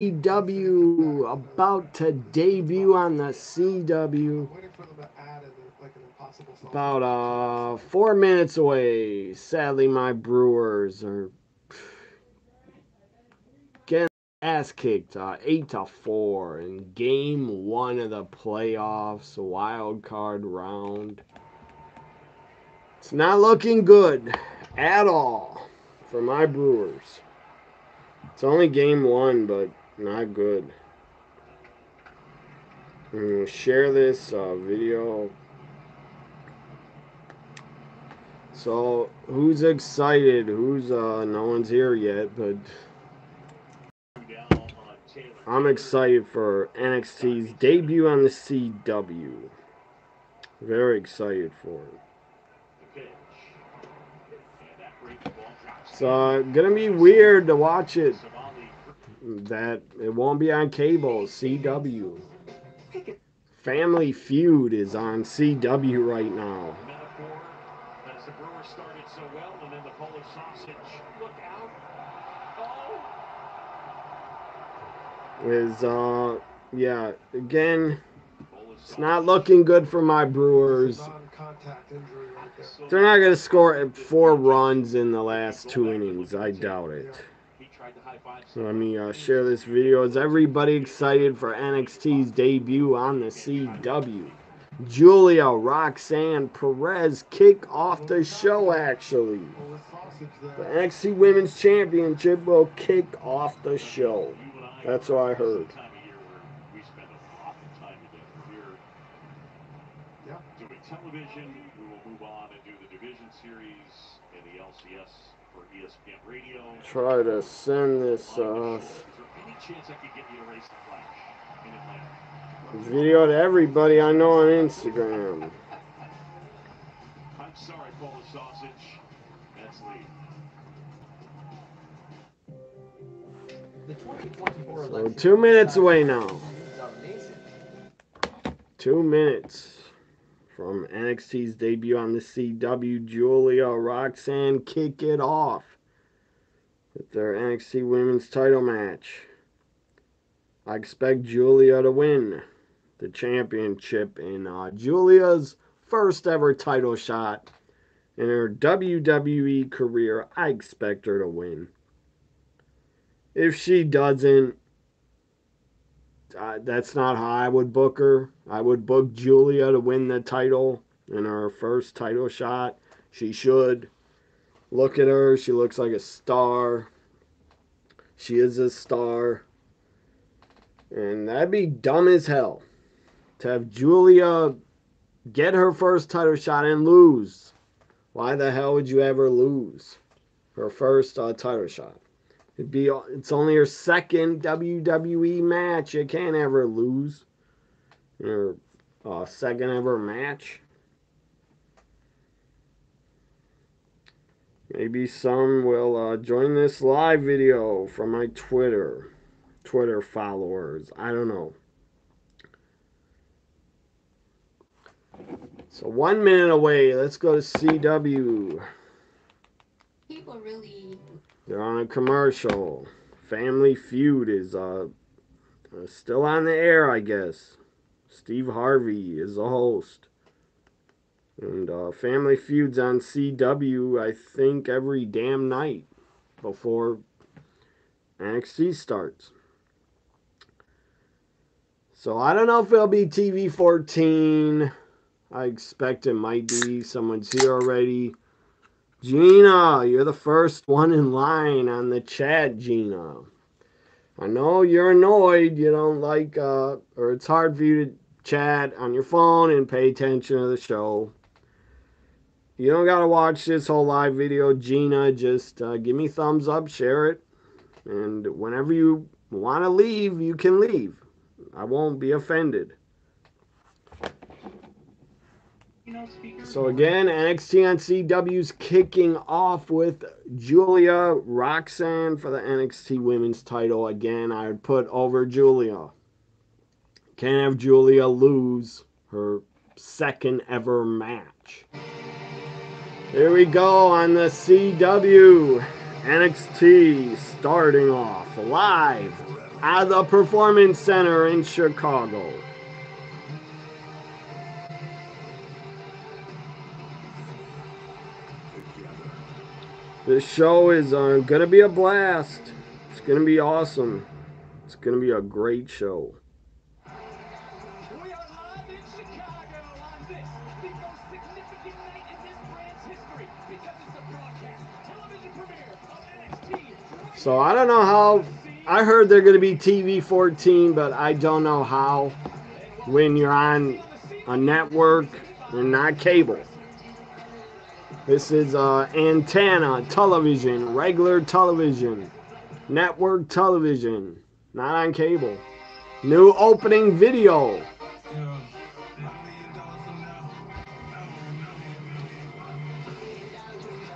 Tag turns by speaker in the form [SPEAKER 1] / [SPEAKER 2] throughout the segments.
[SPEAKER 1] CW about to debut on the CW. About 4 minutes away. Sadly, my Brewers are getting ass kicked 8-4 in game 1 of the playoffs, wild card round. It's not looking good at all for my Brewers. It's only game 1, but not good. I'm going to share this video. So, who's excited? Who's, no one's here yet, but I'm excited for NXT's debut on the CW. Very excited for it. It's gonna be weird to watch it. That it won't be on cable. CW. Family Feud is on CW right now. Yeah, again, it's not looking good for my Brewers. They're not going to score 4 runs in the last 2 innings. I doubt it. So let me share this video. Is everybody excited for NXT's debut on the CW? Guilia, Roxanne, Perez kick off the show, actually. The NXT Women's Championship will kick off the show. That's what I heard. Doing television, we will move on and do the division series and the LCS for ESPN Radio. Try to send this video to everybody I know on Instagram. I'm sorry, Polish sausage. That's Lee. So 2 minutes away now. 2 minutes from NXT's debut on the CW. Guilia, Roxanne kick it off with their NXT Women's title match. I expect Guilia to win the championship in Guilia's first ever title shot in her WWE career. I expect her to win. If she doesn't, that's not how I would book her. I would book Guilia to win the title in her first title shot. She should. Look at her. She looks like a star. She is a star. And that'd be dumb as hell to have Guilia get her first title shot and lose. Why the hell would you ever lose her first title shot? It's only her second WWE match. You can't ever lose your second ever match. Maybe some will join this live video from my Twitter followers. I don't know. So 1 minute away. Let's go to CW.
[SPEAKER 2] People really...
[SPEAKER 1] They're on a commercial. Family Feud is still on the air, I guess. Steve Harvey is the host. And Family Feud's on CW, I think, every damn night before NXT starts. So I don't know if it'll be TV 14. I expect it might be. Someone's here already. Gina, you're the first one in line on the chat, Gina. I know you're annoyed. You don't like, or it's hard for you to chat on your phone and pay attention to the show. You don't got to watch this whole live video, Gina. Just give me thumbs up, share it. And whenever you want to leave, you can leave. I won't be offended. So again, NXT on CW's kicking off with Guilia, Roxanne for the NXT Women's title. Again, I would put over Guilia. Can't have Guilia lose her second ever match. Here we go on the CW. NXT starting off live at the Performance Center in Chicago. This show is going to be a blast. It's going to be awesome. It's going to be a great show.
[SPEAKER 3] We are live in Chicago on this, the most significant night in this brand's history, because it's the broadcast television premiere of NXT.
[SPEAKER 1] So I don't know how. I heard they're going to be TV 14, but I don't know how when you're on a network and not cable. This is antenna television, regular television, network television, not on cable. New opening video.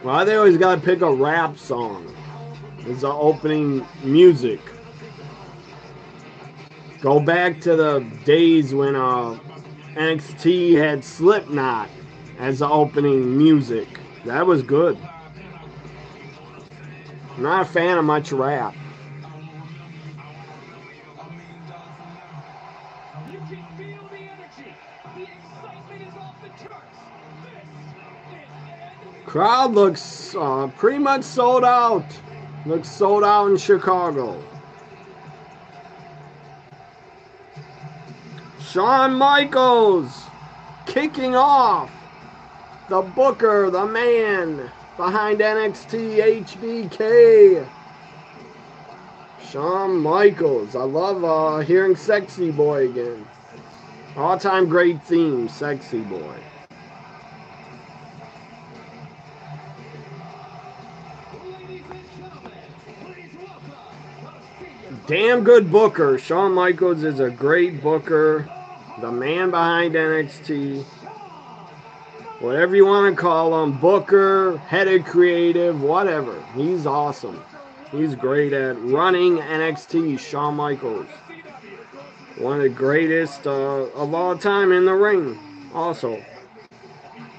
[SPEAKER 1] Well, they always got to pick a rap song. It's the opening music. Go back to the days when NXT had Slipknot as the opening music. That was good. I'm not a fan of much rap.
[SPEAKER 3] You can feel the energy. The excitement is off the charts. This is
[SPEAKER 1] Crowd looks pretty much sold out. Looks sold out in Chicago. Shawn Michaels kicking off. The booker, the man behind NXT HBK. Shawn Michaels. I love hearing Sexy Boy again. All-time great theme, Sexy Boy. Damn good booker. Shawn Michaels is a great booker. The man behind NXT. Whatever you want to call him. Booker, head of creative, whatever. He's awesome. He's great at running NXT. Shawn Michaels. One of the greatest of all time in the ring. Also.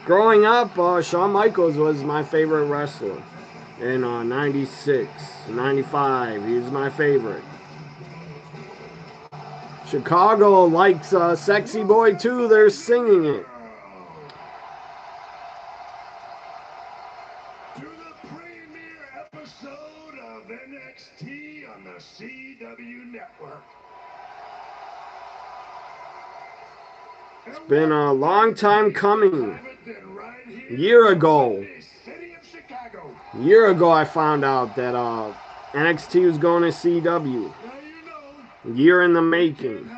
[SPEAKER 1] Growing up, Shawn Michaels was my favorite wrestler. In 96, 95, he was my favorite. Chicago likes Sexy Boy too. They're singing it.
[SPEAKER 4] To the premiere episode of NXT on the CW Network.
[SPEAKER 1] It's been a long time coming. A year ago I found out that NXT was going to CW. A year in the making.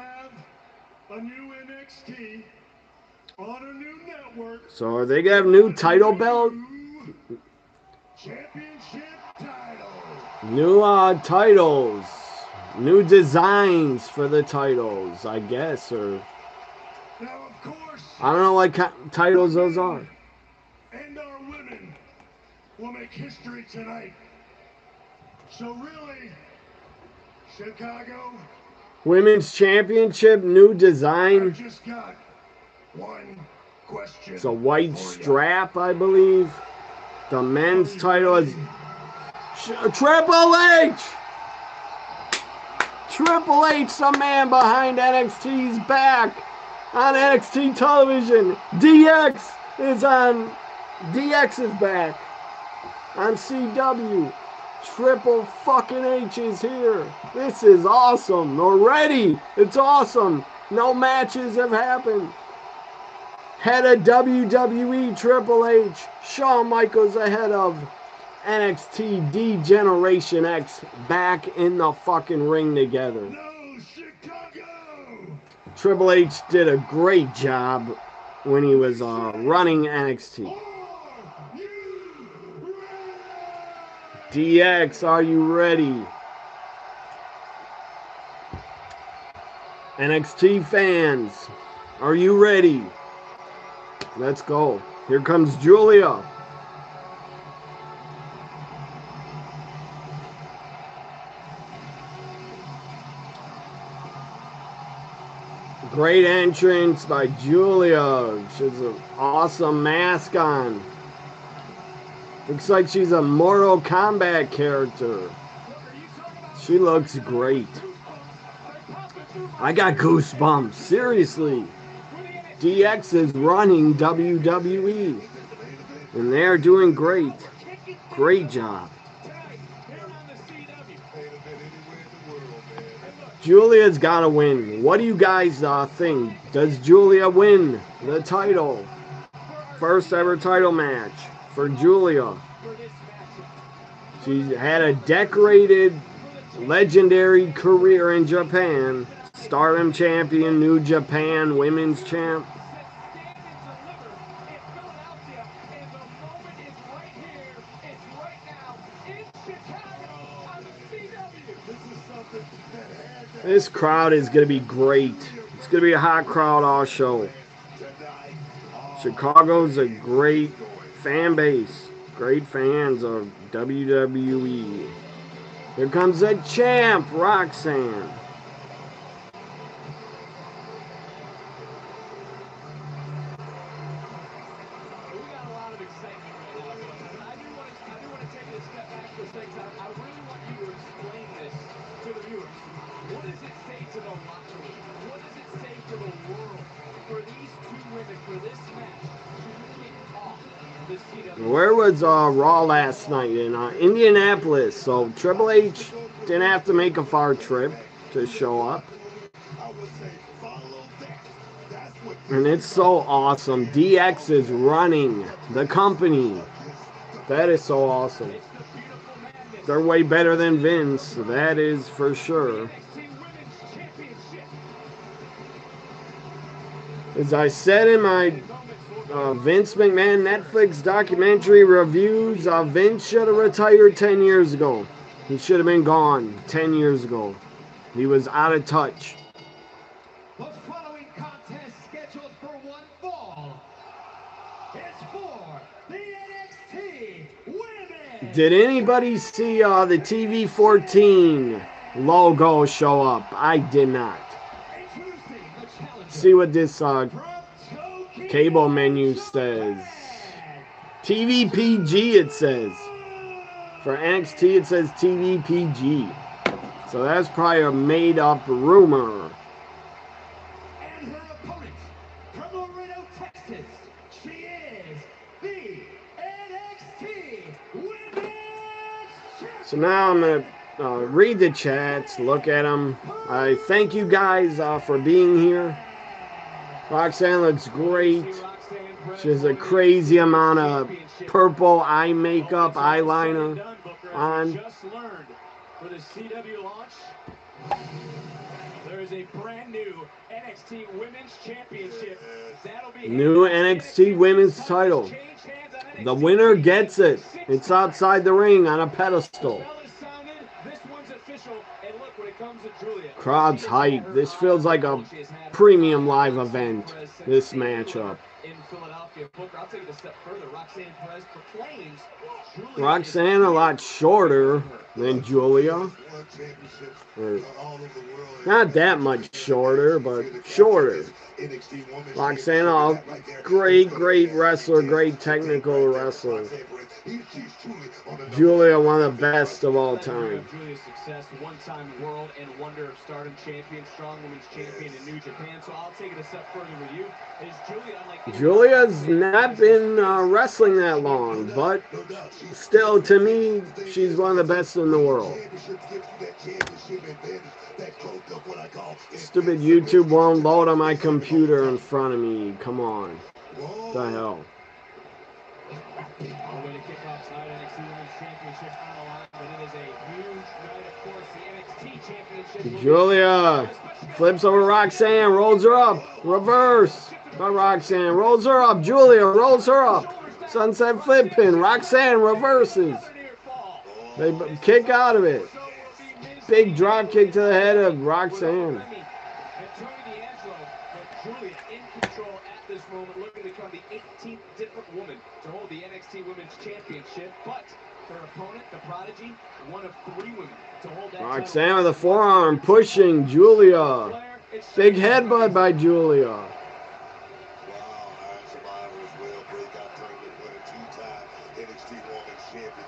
[SPEAKER 4] A new NXT on a new network.
[SPEAKER 1] So are they gonna have new title belt?
[SPEAKER 4] Championship title.
[SPEAKER 1] New titles. New designs for the titles, I guess, or
[SPEAKER 4] Now, of course,
[SPEAKER 1] I don't know what titles those are.
[SPEAKER 4] and our women will make history tonight. So really, Chicago,
[SPEAKER 1] Women's Championship, new
[SPEAKER 4] I
[SPEAKER 1] design.
[SPEAKER 4] just got one question.
[SPEAKER 1] It's a white
[SPEAKER 4] for ya.
[SPEAKER 1] strap, I believe. The men's title is Triple H! Triple H, the man behind NXT's back on NXT television. DX is back on CW. Triple fucking H is here. This is awesome. Already, it's awesome. No matches have happened. Head of WWE, Triple H. Shawn Michaels ahead of NXT D-Generation X back in the fucking ring together.
[SPEAKER 4] No, Chicago!
[SPEAKER 1] Triple H did a great job when he was running NXT.
[SPEAKER 4] Are you ready?
[SPEAKER 1] DX, are you ready? NXT fans, are you ready? Let's go. Here comes Julia. Great entrance by Julia. She has an awesome mask on. Looks like she's a Mortal Kombat character. She looks great. I got goosebumps. Seriously. DX is running WWE. And they're doing great. Great job. Julia's got to win. What do you guys think? Does Julia win the title? First ever title match for Julia. She's had a decorated, legendary career in Japan. Stardom champion, New Japan Women's champ. This crowd is going to be great. It's going to be a hot crowd all show. Chicago's a great fan base. Great fans of WWE. Here comes the champ, Roxanne. Where was Raw last night? In Indianapolis. So Triple H didn't have to make a far trip to show up. And it's so awesome. DX is running the company. That is so awesome. They're way better than Vince. That is for sure. As I said in my Vince McMahon Netflix documentary reviews, Vince should have retired 10 years ago. He should have been gone 10 years ago. He was out of touch.
[SPEAKER 3] The following contest scheduled for one fall is for the NXT Women.
[SPEAKER 1] Did anybody see the TV 14 logo show up? I did not. See what this cable menu says. TV PG it says. For NXT it says TV PG. So that's probably a made up rumor.
[SPEAKER 3] And her opponent from Laredo, Texas, she is the NXT Women's Champion.
[SPEAKER 1] So now I'm going to read the chats, look at them. I thank you guys for being here. Roxanne looks great. She has a crazy amount of purple eye makeup, eyeliner on.
[SPEAKER 3] For the CW launch, there is a brand new NXT Women's Championship. That'll be
[SPEAKER 1] new NXT Women's title. The winner gets it. It's outside the ring on a pedestal. Crowd's hype. This feels like a premium live event, this matchup.
[SPEAKER 3] In Philadelphia, Booker, I'll take it a step further. Roxanne Perez proclaims
[SPEAKER 1] Roxanne a lot shorter than Julia. Or not that much shorter, but shorter. Roxanne, a great wrestler, great technical wrestler. Julia, one of the best of all time.
[SPEAKER 3] Julia's success, one-time world and wonder of Stardom champion, strong women's champion in New Japan. So I'll take it a step further with you. Is Julia, unlike
[SPEAKER 1] Julia's not been wrestling that long, but still, to me, she's one of the best in the world. Stupid YouTube won't load on my computer in front of me. Come on. What the hell? Julia flips over Roxanne, rolls her up, reverse by Roxanne, rolls her up, Julia rolls her up, sunset flip pin, Roxanne reverses, they kick out of it, big drop kick to the head of Roxanne.
[SPEAKER 3] To hold the NXT Women's Championship, but her opponent, the Prodigy, one of 3 women to hold that.
[SPEAKER 1] Roxanne with a forearm pushing Julia. Big headbutt by Julia.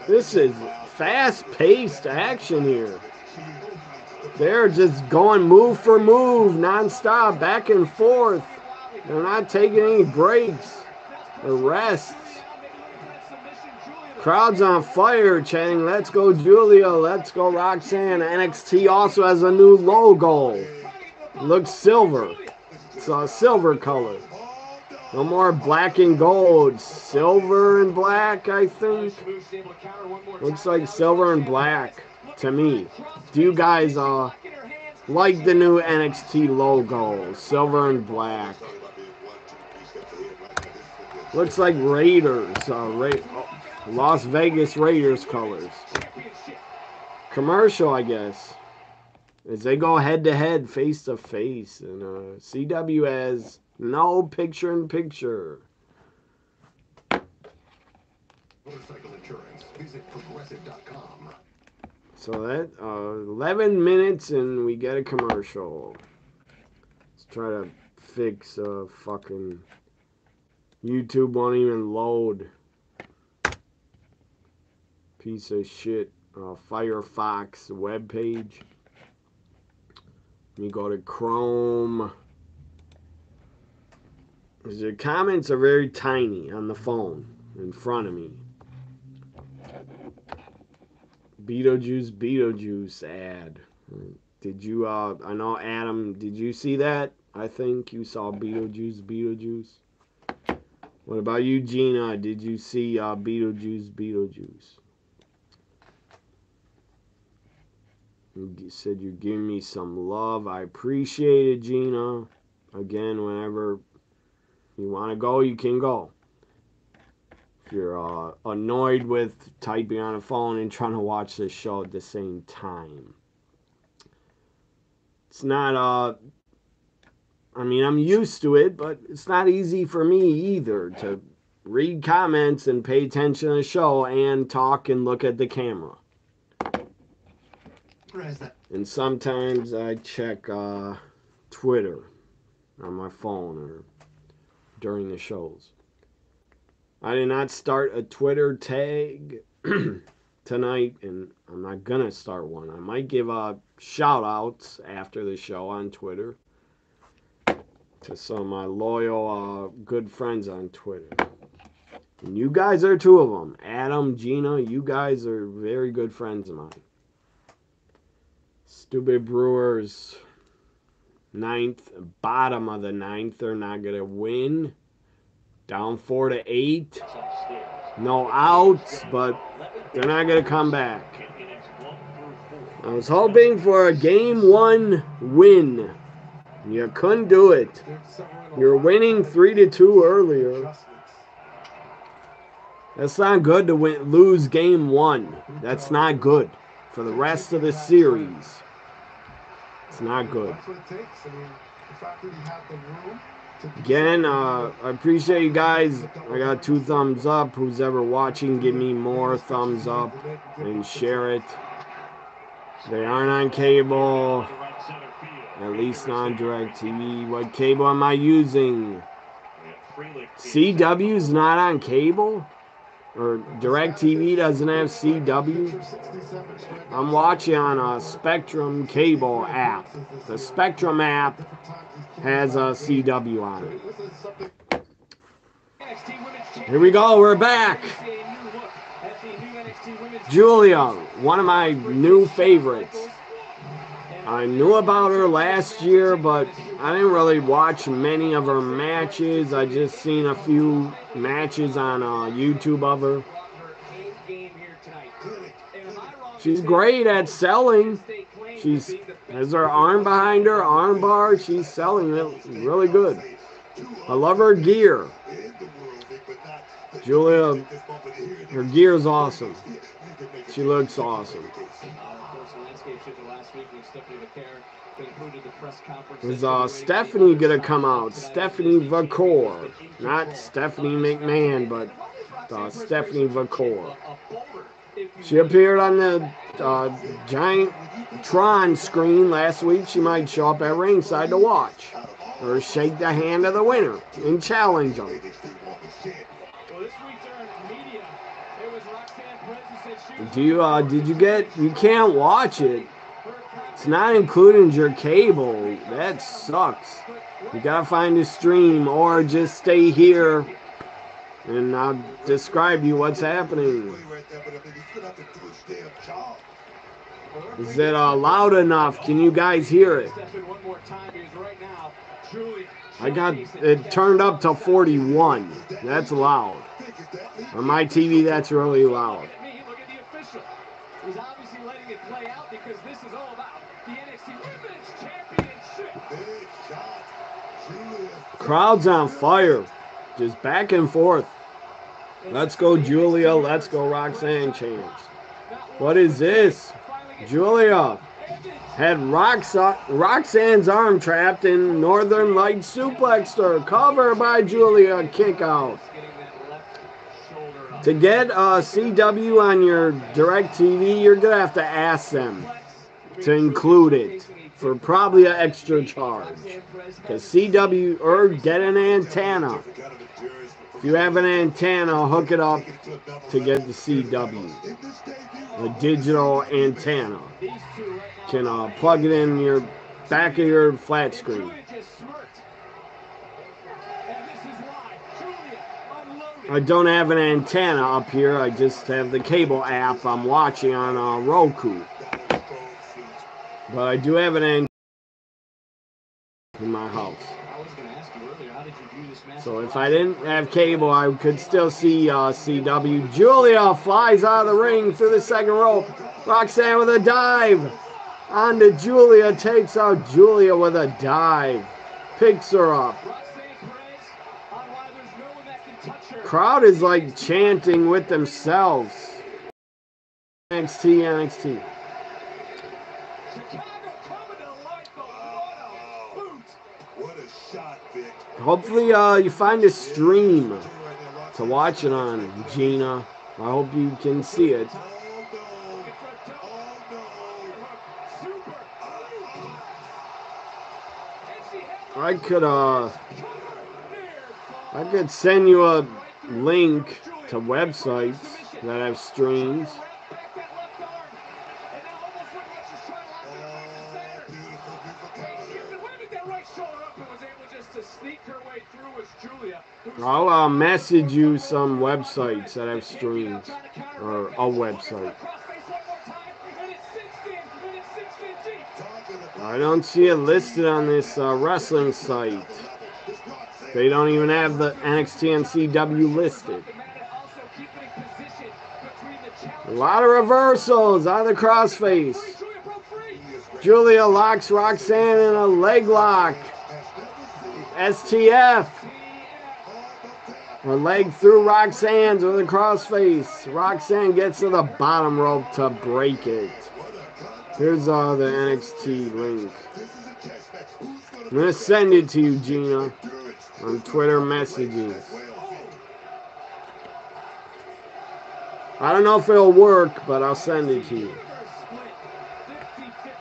[SPEAKER 1] This is fast-paced action here. They're just going move for move, nonstop, back and forth. They're not taking any breaks or rests. Crowd's on fire, chanting, "Let's go Julia, let's go Roxanne." NXT also has a new logo. It looks silver. It's a silver color. No more black and gold. Silver and black, I think. Looks like silver and black to me. Do you guys like the new NXT logo? Silver and black. Looks like Raiders. Las Vegas Raiders colors. Commercial, I guess. As they go head to head, face to face. And CW has no picture in picture.
[SPEAKER 4] Motorcycle insurance. Visit progressive.com.
[SPEAKER 1] So that 11 minutes and we get a commercial. Let's try to fix fucking YouTube won't even load. Piece of shit. Firefox webpage. You go to Chrome. The comments are very tiny on the phone in front of me. Beetlejuice ad. Did you, I know Adam, did you see that? I think you saw Beetlejuice. What about you, Gina? Did you see Beetlejuice? You said you're giving me some love. I appreciate it, Gina. Again, whenever you want to go, you can go. If you're annoyed with typing on a phone and trying to watch the show at the same time. It's not, I mean, I'm used to it, but it's not easy for me either to read comments and pay attention to the show and talk and look at the camera. And sometimes I check Twitter on my phone or during the shows. I did not start a Twitter tag tonight, and I'm not going to start one. I might give shout-outs after the show on Twitter to some of my loyal, good friends on Twitter. And you guys are two of them. Adam, Gina, you guys are very good friends of mine. Stupid Brewers, bottom of the ninth. They're not going to win. Down 4-8. No outs, but they're not going to come back. I was hoping for a game 1 win. You couldn't do it. You're winning 3-2 earlier. That's not good to lose game 1. That's not good for the rest of the series. It's not good. Again, I appreciate you guys. I got 2 thumbs up. Who's ever watching, give me more thumbs up and share it. They aren't on cable. At least not on DirecTV. What cable am I using? CW's not on cable? Or DirecTV doesn't have CW? I'm watching on a Spectrum cable app. The Spectrum app has a CW on it. Here we go, we're back. Julia, one of my new favorites. I knew about her last year, but I didn't really watch many of her matches. I just seen a few matches on YouTube of her. She's great at selling. She has her arm behind her, arm bar. She's selling it really good. I love her gear. Julia, her gear is awesome. She looks awesome. Is Stephanie gonna come out? Stephanie Vakor. Not Stephanie McMahon, but Stephanie Vakor. She appeared on the giant Tron screen last week. She might show up at ringside to watch. Or shake the hand of the winner and challenge them. Did you can't watch it. It's not including your cable. That sucks. You gotta find a stream or just stay here and I'll describe you what's happening. Is it loud enough? Can you guys hear it? I got it turned up to 41. That's loud. On my TV, that's really loud.
[SPEAKER 3] He's obviously letting it play out because this is all about the NXT Women's Championship.
[SPEAKER 1] Crowd's on fire. Just back and forth. Let's go, Julia. Let's go, Roxanne chants. What is this? Julia had Roxanne's arm trapped in Northern Light suplexed her. Cover by Julia. Kick out. To get CW on your DirecTV, you're going to have to ask them to include it for probably an extra charge. Because CW, or get an antenna. If you have an antenna, hook it up to get the CW. A digital antenna. Can plug it in your back of your flat screen. I don't have an antenna up here. I just have the cable app I'm watching on Roku. But I do have an antenna in my house. So if I didn't have cable, I could still see CW. Julia flies out of the ring through the second rope. Roxanne with a dive. On to Julia. Takes out Julia with a dive. Picks her up. Crowd is like chanting with themselves. NXT, NXT. Hopefully you find a stream to watch it on, Gina. I hope you can see it. I could send you a link to websites that have streams. I'll message you some websites that have streams, or a website. I don't see it listed on this wrestling site. They don't even have the NXT and CW listed. A lot of reversals on the crossface. Julia locks Roxanne in a leg lock. STF. Her leg through Roxanne's with a crossface. Roxanne gets to the bottom rope to break it. Here's the NXT link. I'm going to send it to you, Gina, on Twitter messages. I don't know if it'll work, but I'll send it to you.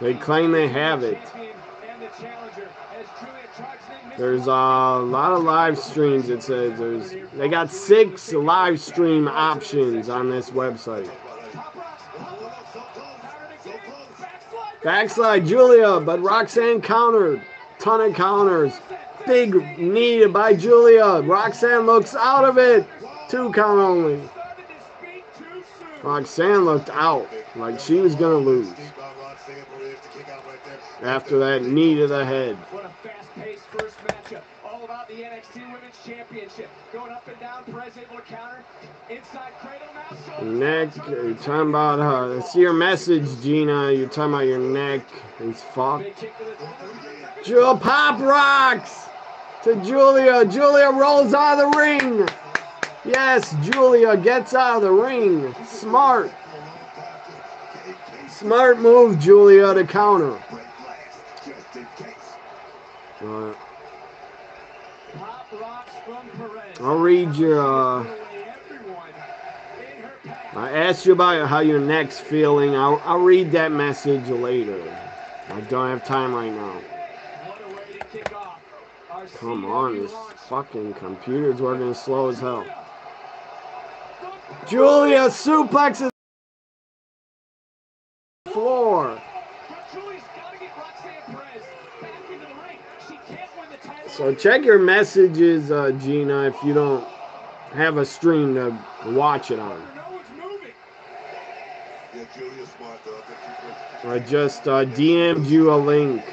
[SPEAKER 1] They claim they have it. There's a lot of live streams. It says they got 6 live stream options on this website. Backslide Julia, but Roxanne countered. Ton of counters. Big knee by Julia. Roxanne looks out of it. 2 count only. Roxanne looked out like she was going to lose after that knee to the head.
[SPEAKER 3] What a fast-paced first matchup. All about the NXT Women's Championship. Going up and down, Perez able to counter. Inside cradle now.
[SPEAKER 1] Neck, you're talking about I see your message, Gina. You're talking about your neck is fucked. Julia pop rocks to Julia. Julia rolls out of the ring. Yes, Julia gets out of the ring. Smart. Smart move, Julia, to counter. I'll read your, I asked you about how your neck's feeling. I'll read that message later. I don't have time right now. Come on, this fucking computer's working slow as hell. Julia suplexes the floor. So check your messages, Gina, if you don't have a stream to watch it on. I just DM'd you a link.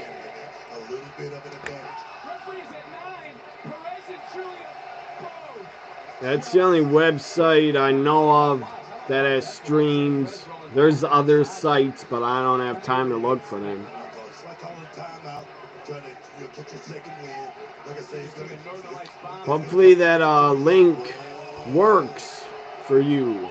[SPEAKER 1] That's the only website I know of that has streams. There's other sites, but I don't have time to look for them. Hopefully that link works for you.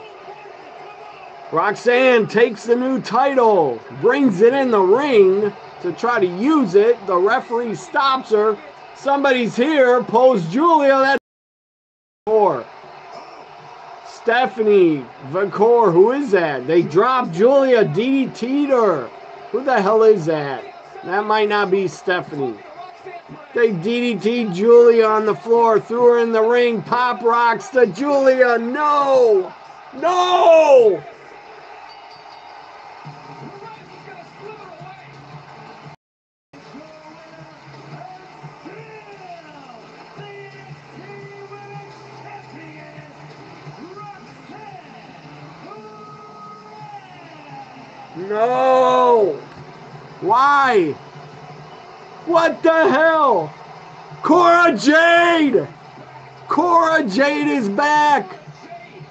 [SPEAKER 1] Roxanne takes the new title, brings it in the ring to try to use it. The referee stops her. Somebody's here, pulls Giulia. That's Stephanie Vicor. Who is that? They dropped Giulia, DDT'd her. Who the hell is that? That might not be Stephanie. They DDT'd Giulia on the floor, threw her in the ring. Pop rocks to Giulia. No! No! No! Why? What the hell? Cora Jade! Cora Jade is back!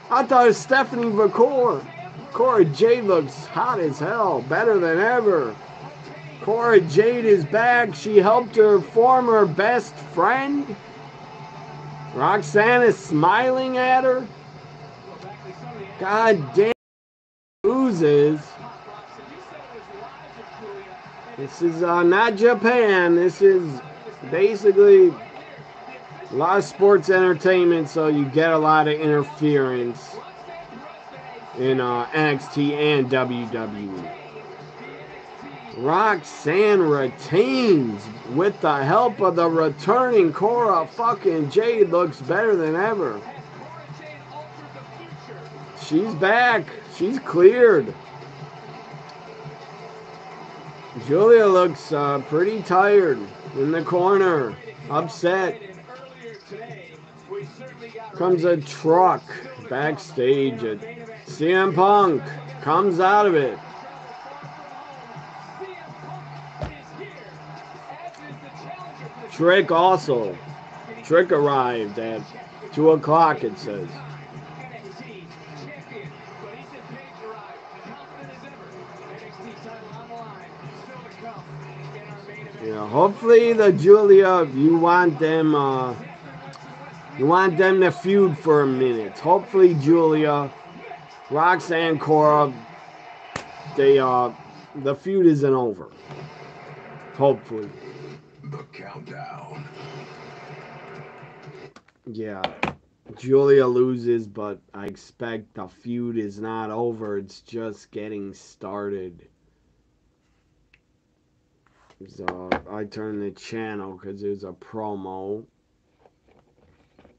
[SPEAKER 1] I thought it was Stephanie Vicor. Cora Jade looks hot as hell, better than ever. Cora Jade is back. She helped her former best friend. Roxanne is smiling at her. God damn, loses. This is not Japan. This is basically a lot of sports entertainment, so you get a lot of interference in NXT and WWE. Roxanne retains with the help of the returning Cora fucking Jade. Looks better than ever. She's back. She's cleared. Giulia looks pretty tired in the corner, upset. Comes a truck backstage at CM Punk. Comes out of it. Trick also. Trick arrived at 2 o'clock, it says. Yeah, hopefully the Giulia, you want them to feud for a minute. Hopefully Giulia, Roxanne, Cora, the feud isn't over. Hopefully.
[SPEAKER 4] The countdown.
[SPEAKER 1] Yeah, Giulia loses, but I expect the feud is not over. It's just getting started. So I turned the channel because there's a promo.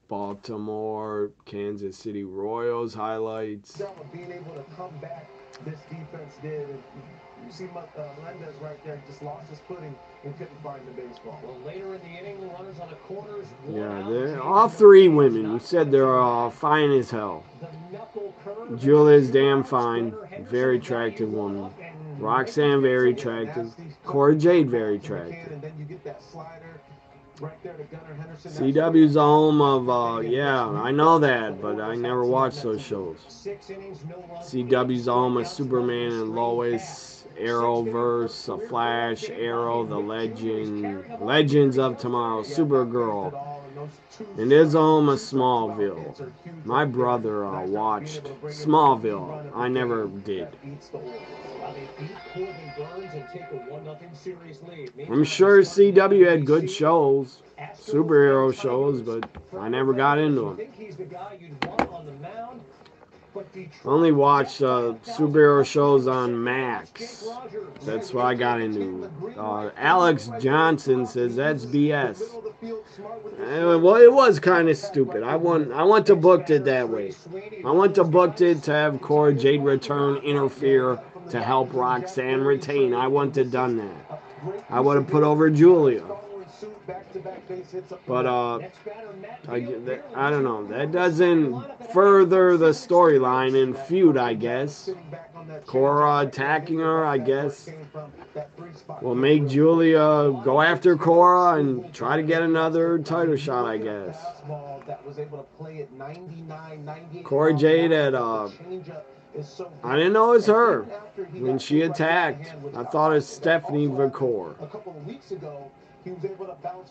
[SPEAKER 1] Baltimore, Kansas City Royals highlights.
[SPEAKER 5] Being able to come back, this defense did. And you see Melendez right there, just lost his footing and couldn't find the baseball. Well, later in the inning, runners on the corners.
[SPEAKER 1] Yeah, they're all three women. You said they're fine as hell. Giulia's damn fine. Very attractive woman. Roxanne, very attractive. Cora Jade, very attractive. CW's the home of, yeah, I know that, but I never watched those shows. CW's the home of Superman and Lois, Arrowverse, The Flash, Arrow, The Legends of Tomorrow, Supergirl. And it's the home of Smallville. My brother watched Smallville. I never did. I'm sure CW had good shows, superhero shows, but I never got into them. I only watched superhero shows on Max. That's what I got into. Alex Johnson says that's BS. Well, it was kind of stupid. I want to book it that way. I want to book it to have Cora Jade return, interfere to help Roxanne retain. I wouldn't have done that. I would have put over Giulia.
[SPEAKER 5] back-to-back base hits up the
[SPEAKER 1] But
[SPEAKER 5] middle.
[SPEAKER 1] I don't know. That doesn't further the storyline and feud, I guess. Cora attacking her, I guess, will make Julia go after Cora and try to get another title shot, I guess. Cora Jade at I didn't know it was her when she attacked. I thought it was Stephanie Vacore.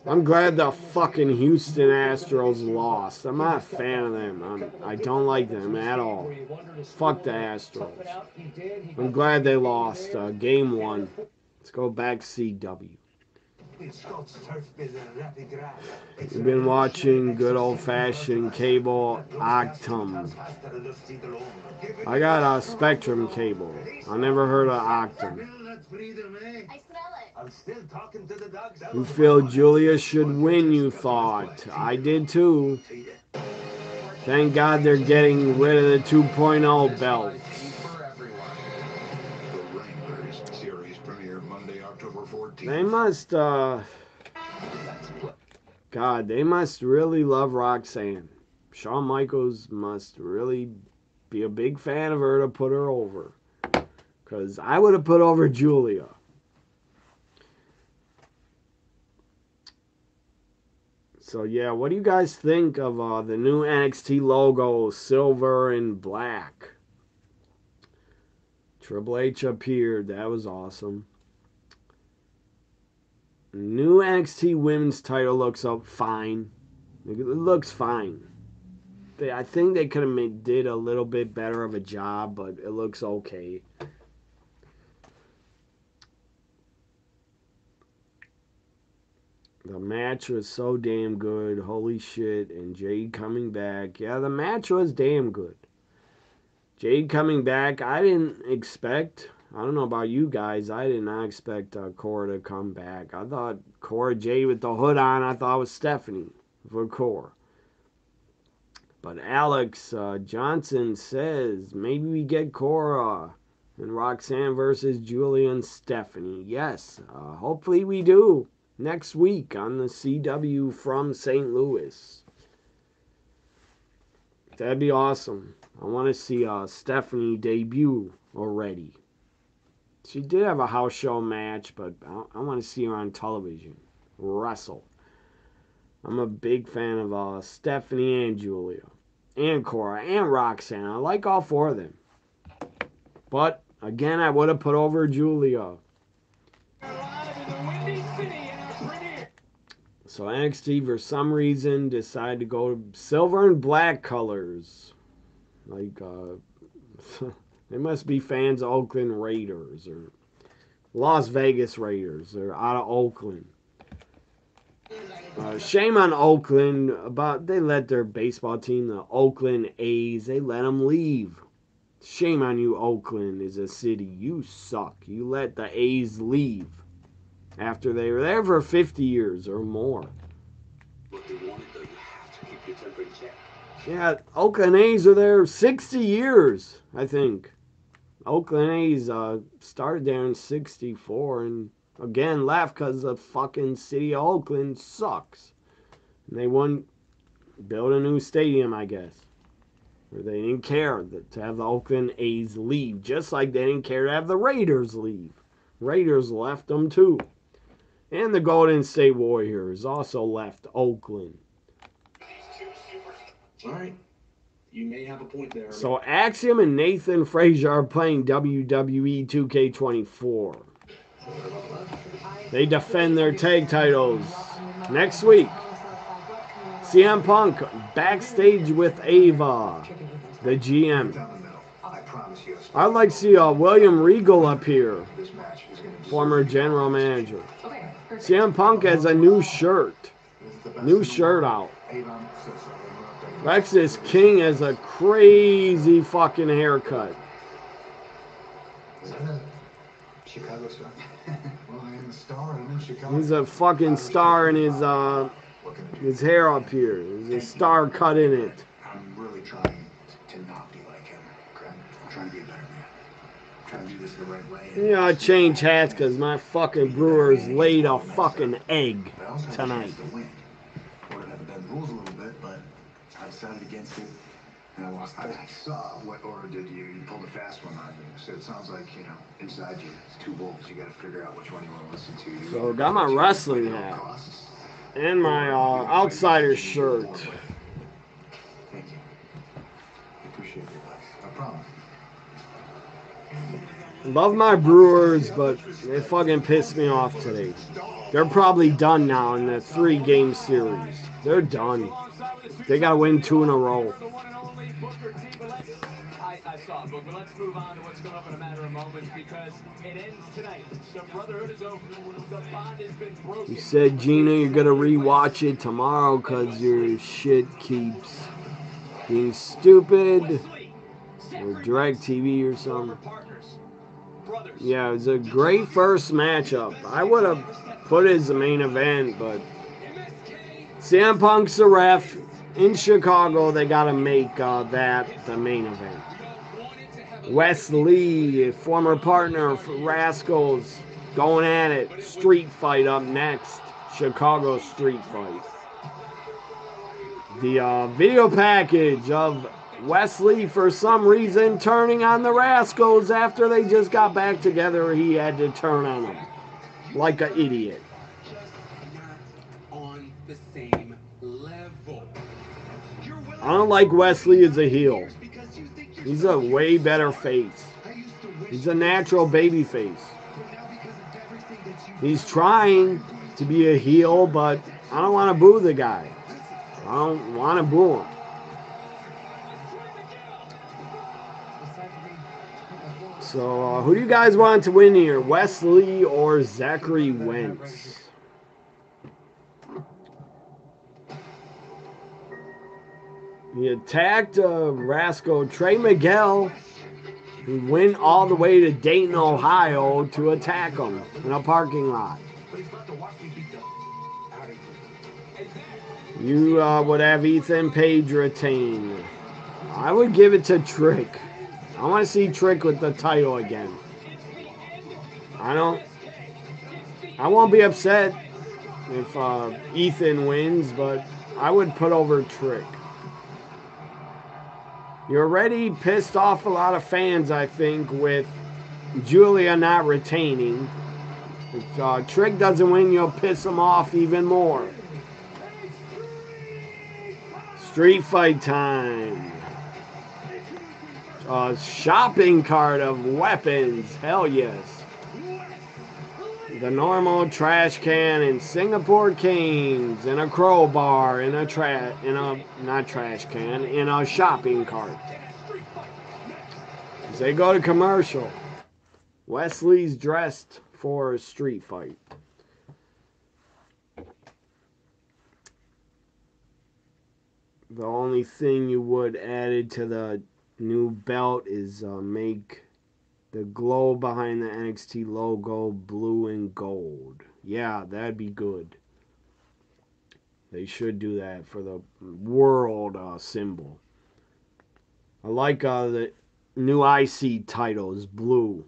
[SPEAKER 1] I'm glad the fucking Houston Astros lost. I'm not a fan of them. I don't like them at all. Fuck the Astros. I'm glad they lost game 1. Let's go back to CW. We've been watching good old-fashioned cable Octum. I got a Spectrum cable. I never heard of Octum.
[SPEAKER 2] I smell it.
[SPEAKER 1] You feel Julia should win, you thought. I did too. Thank God they're getting rid of the 2.0 belts. They must, God, they must really love Roxanne. Shawn Michaels must really be a big fan of her to put her over. Because I would have put over Julia. So, yeah, what do you guys think of the new NXT logo, silver and black? Triple H appeared. That was awesome. New NXT women's title looks up fine. It looks fine. I think they could have did a little bit better of a job, but it looks okay. The match was so damn good. Holy shit. And Jade coming back. Yeah, the match was damn good. Jade coming back, I didn't expect. I don't know about you guys. I did not expect Cora to come back. I thought Cora Jade with the hood on, I thought it was Stephanie for Cora. But Alex Johnson says maybe we get Cora and Roxanne versus Julia and Stephanie. Yes, hopefully we do next week on the CW from St. Louis. That'd be awesome. I want to see Stephanie debut already. She did have a house show match, but I want to see her on television wrestle. I'm a big fan of Stephanie and Julia and Cora and Roxanne. I like all 4 of them. But, again, I would have put over Julia. So NXT, for some reason, decided to go silver and black colors. Like, they must be fans of Oakland Raiders or Las Vegas Raiders. They're out of Oakland. Shame on Oakland. They let their baseball team, the Oakland A's, they let them leave. Shame on you, Oakland is a city. You suck. You let the A's leave after they were there for 50 years or more. Yeah, Oakland A's are there 60 years, I think. Oakland A's started there in 64 and again left because the fucking city of Oakland sucks. And they wouldn't build a new stadium, I guess. Or they didn't care to have the Oakland A's leave, just like they didn't care to have the Raiders leave. Raiders left them too. And the Golden State Warriors also left Oakland.
[SPEAKER 5] All right. You may have a point there.
[SPEAKER 1] So Axiom and Nathan Frazier are playing WWE 2K24. They defend their tag titles next week. CM Punk backstage with Ava, the GM. I'd like to see William Regal up here, former general manager. CM Punk has a new shirt out. Lexus King has a crazy fucking haircut.
[SPEAKER 6] Chicago star. Well, I am a star. I'm in Chicago.
[SPEAKER 1] He's a fucking star in his hair up here. There's a star cut in it.
[SPEAKER 6] I'm really trying to not be like him. Okay? I'm trying to be a better man. trying to do this the right way.
[SPEAKER 1] You know, I change hats because my fucking Brewers laid a fucking egg
[SPEAKER 6] But I also had a
[SPEAKER 1] tonight.
[SPEAKER 6] chance to win. Would have had to bend the rules a little bit, but I decided against it, and I lost. I saw what Oro did to you. You pulled a fast one on me. So it sounds like, you know, inside you, it's two wolves. You got to figure out which one you want to listen to.
[SPEAKER 1] So got my wrestling hat and my outsider shirt.
[SPEAKER 6] Thank you. I appreciate your advice. I promise.
[SPEAKER 1] Love my Brewers, but they fucking pissed me off today. They're probably done now in the 3-game series. They're done. They got to win 2 in a row.
[SPEAKER 3] I saw it, but let's move on to what's going up in a matter of moments because it ends tonight. The brotherhood is over. The bond has been broken.
[SPEAKER 1] You said, Gina, you're going to rewatch it tomorrow because your shit keeps being stupid or DirecTV or something. Yeah, it was a great first matchup. I would have put it as the main event, but CM Punk's the ref. In Chicago, they got to make that the main event. Wes Lee, former partner for Rascals, going at it. Street fight up next. Chicago street fight. The video package of Wesley, for some reason, turning on the Rascals after they just got back together. He had to turn on them like an idiot.
[SPEAKER 3] On the same level.
[SPEAKER 1] I don't like Wesley as a heel. He's a way better face. He's a natural baby face. He's trying to be a heel, but I don't want to boo the guy. I don't want to boo him. So, who do you guys want to win here? Wesley or Zachary Wentz? He attacked Rascal Trey Miguel. He went all the way to Dayton, Ohio to attack him in a parking lot. You would have Ethan Page retain. I would give it to Trick. I want to see Trick with the title again. I won't be upset if Ethan wins, but I would put over Trick. You're already pissed off a lot of fans, I think, with Guilia not retaining. If Trick doesn't win, you'll piss them off even more. Street fight time. Shopping cart of weapons. Hell yes. The normal trash can and Singapore canes and a crowbar and not trash can, in a shopping cart. As they go to commercial, Wesley's dressed for a street fight. The only thing you would add to the new belt is make the glow behind the NXT logo blue and gold. Yeah, that'd be good. They should do that for the world symbol. I like the new IC title is blue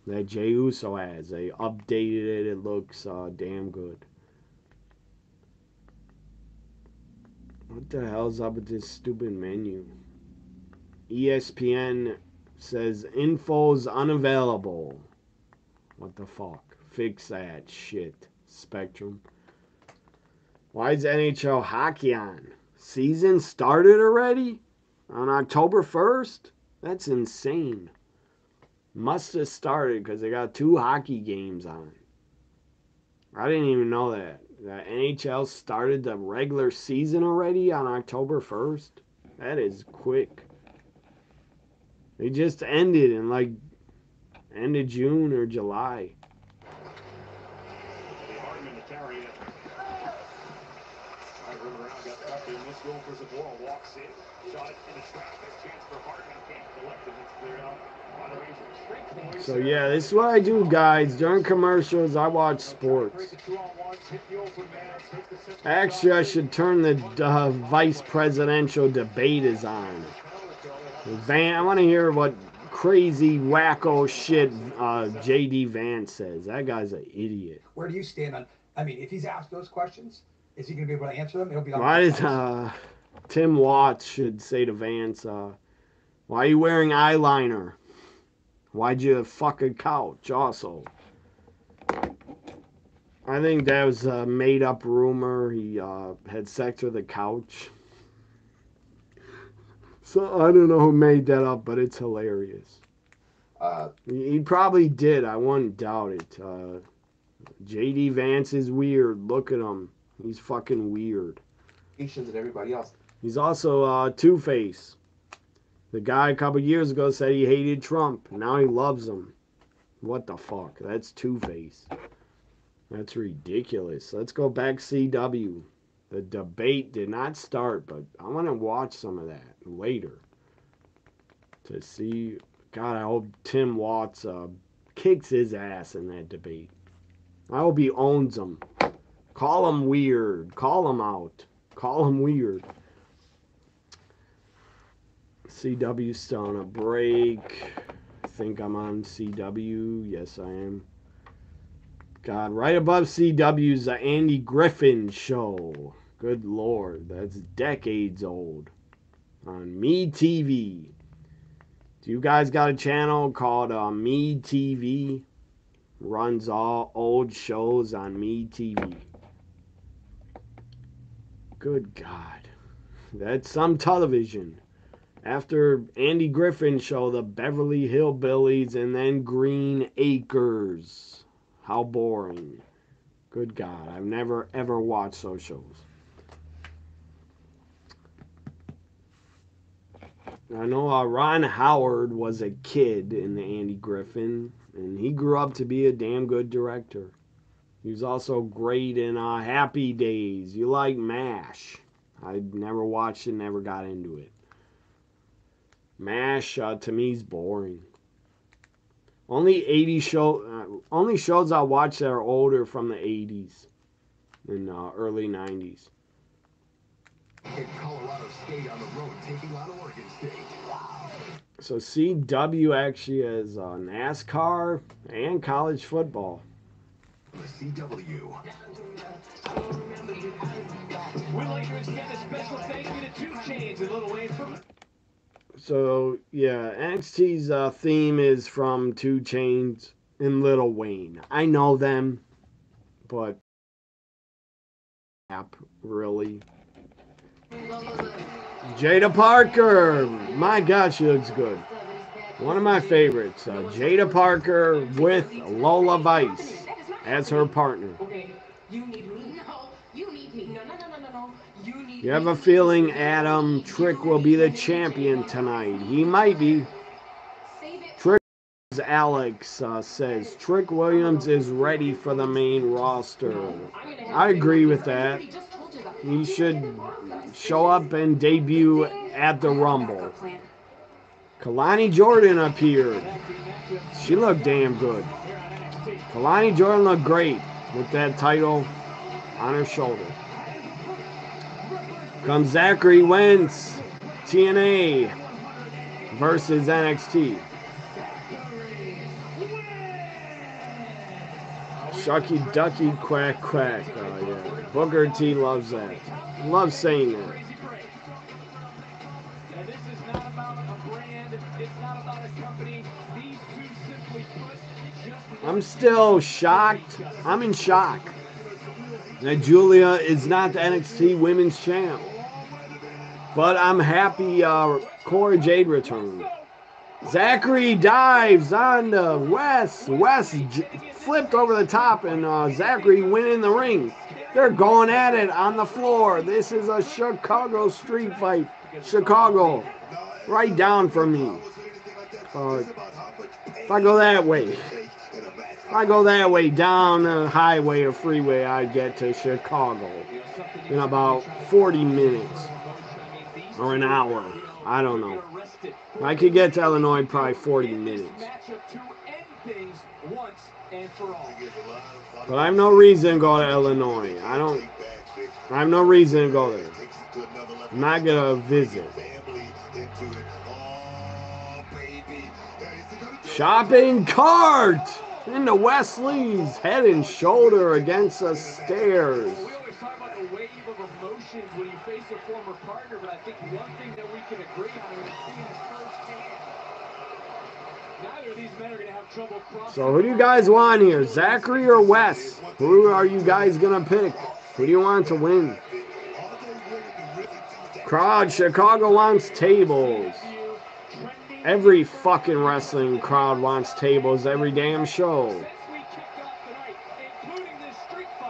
[SPEAKER 1] that Jey Uso has. They updated it. It looks damn good. What the hell's up with this stupid menu? ESPN says info's unavailable. What the fuck? Fix that shit. Spectrum. Why is NHL hockey on? Season started already? On October 1st? That's insane. Must have started because they got 2 hockey games on. I didn't even know that. The NHL started the regular season already on October 1st? That is quick. They just ended in like end of June or July. So yeah, this is what I do, guys. During commercials, I watch sports. Actually, I should turn the vice presidential debate is on. I want to hear what crazy wacko shit J.D. Vance says. That guy's an idiot.
[SPEAKER 7] Where do you stand on? I mean, if he's asked those questions, is he going to be able to answer them? It'll be on.
[SPEAKER 1] Why does Tim Watts should say to Vance, why are you wearing eyeliner? Why'd you fuck a couch also? I think that was a made-up rumor. He had sex with a couch. So I don't know who made that up, but it's hilarious. He probably did. I wouldn't doubt it. J.D. Vance is weird. Look at him. He's fucking weird.
[SPEAKER 7] And everybody else.
[SPEAKER 1] He's also Two-Face. The guy a couple years ago said he hated Trump. Now he loves him. What the fuck? That's Two-Face. That's ridiculous. Let's go back CW. The debate did not start, but I want to watch some of that later. To see... God, I hope Tim Watts kicks his ass in that debate. I hope he owns them. Call him weird. Call him out. Call him weird. CW's still on a break. I think I'm on CW. Yes, I am. God, right above CW's the Andy Griffin Show. Good Lord, that's decades old. On Me TV. Do you guys got a channel called Me TV? Runs all old shows on Me TV. Good God. That's some television. After Andy Griffin Show, the Beverly Hillbillies, and then Green Acres. How boring. Good God. I've never ever watched those shows. I know Ron Howard was a kid in the Andy Griffin, and he grew up to be a damn good director. He was also great in Happy Days. You like MASH. I never watched it, never got into it. MASH, to me, is boring. Only only shows I watch that are older from the 80s and early 90s.
[SPEAKER 6] In Colorado State on the road, taking on Oregon State.
[SPEAKER 1] So CW actually has NASCAR and college football.
[SPEAKER 6] The CW.
[SPEAKER 3] We'd like to extend a special thank you to 2 Chainz and Lil Wayne for...
[SPEAKER 1] So, yeah, NXT's theme is from 2 Chainz and Lil Wayne. I know them, but... really... Jada Parker, my God, she looks good. One of my favorites, Jada Parker with Lola Vice as her partner.
[SPEAKER 8] You need me. No, you need me. No. You need
[SPEAKER 1] You have a feeling Adam Trick will be the champion tonight? He might be. Trick, Alex says, Trick Williams is ready for the main roster. I agree with that. He should show up and debut at the Rumble. Kalani Jordan appeared. She looked damn good. Kalani Jordan looked great with that title on her shoulder. Comes Zachary Wentz, TNA versus NXT. Shucky Ducky Quack Quack. Oh yeah. Booker T loves that. Loves saying that.
[SPEAKER 3] Now, this is not about a brand. It's not about a company. These two simply put just...
[SPEAKER 1] I'm still shocked. I'm in shock that Guilia is not the NXT Women's Champ. But I'm happy Cora Jade returned. Zachary dives on to Wes. Wes flipped over the top and Zachary went in the ring. They're going at it on the floor. This is a Chicago street fight. Chicago. Right down from me. If I go that way. If I go that way down the highway or freeway, I get to Chicago in about 40 minutes. Or an hour. I don't know. I could get to Illinois probably 40 minutes. But I have no reason to go to Illinois. I have no reason to go there. I'm not going to visit. Shopping cart into Wesley's head and shoulder against the stairs.
[SPEAKER 3] We always talk about the wave of emotions when you face a former partner, but I think one thing that we can agree on and we've seen firsthand, neither of these men are going to have trouble crossing.
[SPEAKER 1] So who do you guys want here, Zachary or Wes? Who are you guys going to pick? Who do you want to win? Crowd, Chicago wants tables. Every fucking wrestling crowd wants tables every damn show.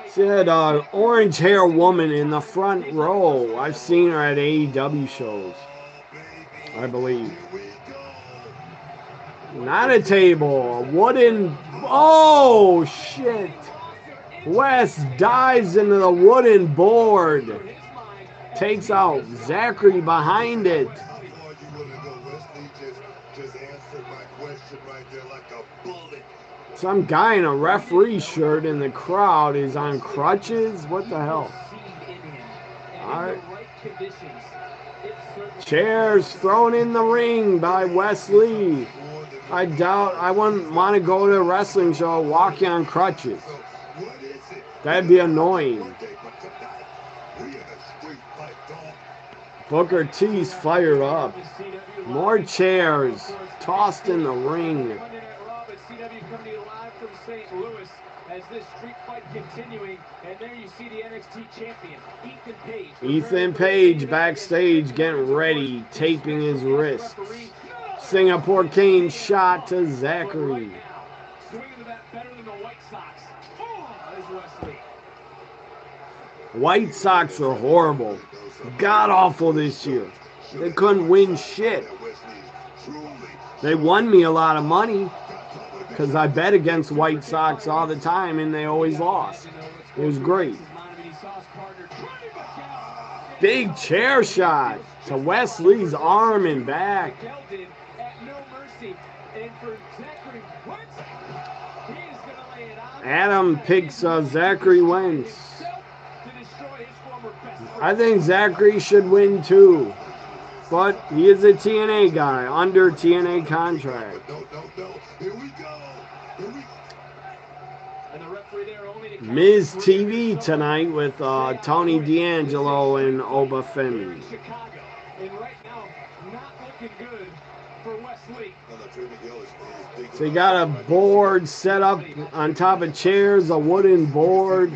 [SPEAKER 1] See that orange hair woman in the front row. I've seen her at AEW shows, I believe. Not a table, a wooden. Oh shit! Wes dives into the wooden board. Takes out Zachary behind it. Some guy in a referee shirt in the crowd is on crutches. What the hell? Alright. Chairs thrown in the ring by Wesley. I doubt I wouldn't want to go to a wrestling show walking on crutches. That'd be annoying. Booker T's fired up. More chairs tossed in the ring. As this street fight continuing, and there you see the NXT champion, Ethan Page. Ethan Page backstage getting ready, taping his wrists. Singapore cane shot to Zachary. Swinging to that better than the White Sox. Wesley. White Sox are horrible. God awful this year. They couldn't win shit. They won me a lot of money because I bet against White Sox all the time and they always lost. It was great. Big chair shot to Wesley's arm and back. Adam picks Zachary Wentz. I think Zachary should win too. But he is a TNA guy, under TNA contract. Miz TV tonight with Tony D'Angelo and Obafemi. So you got a board set up on top of chairs, a wooden board.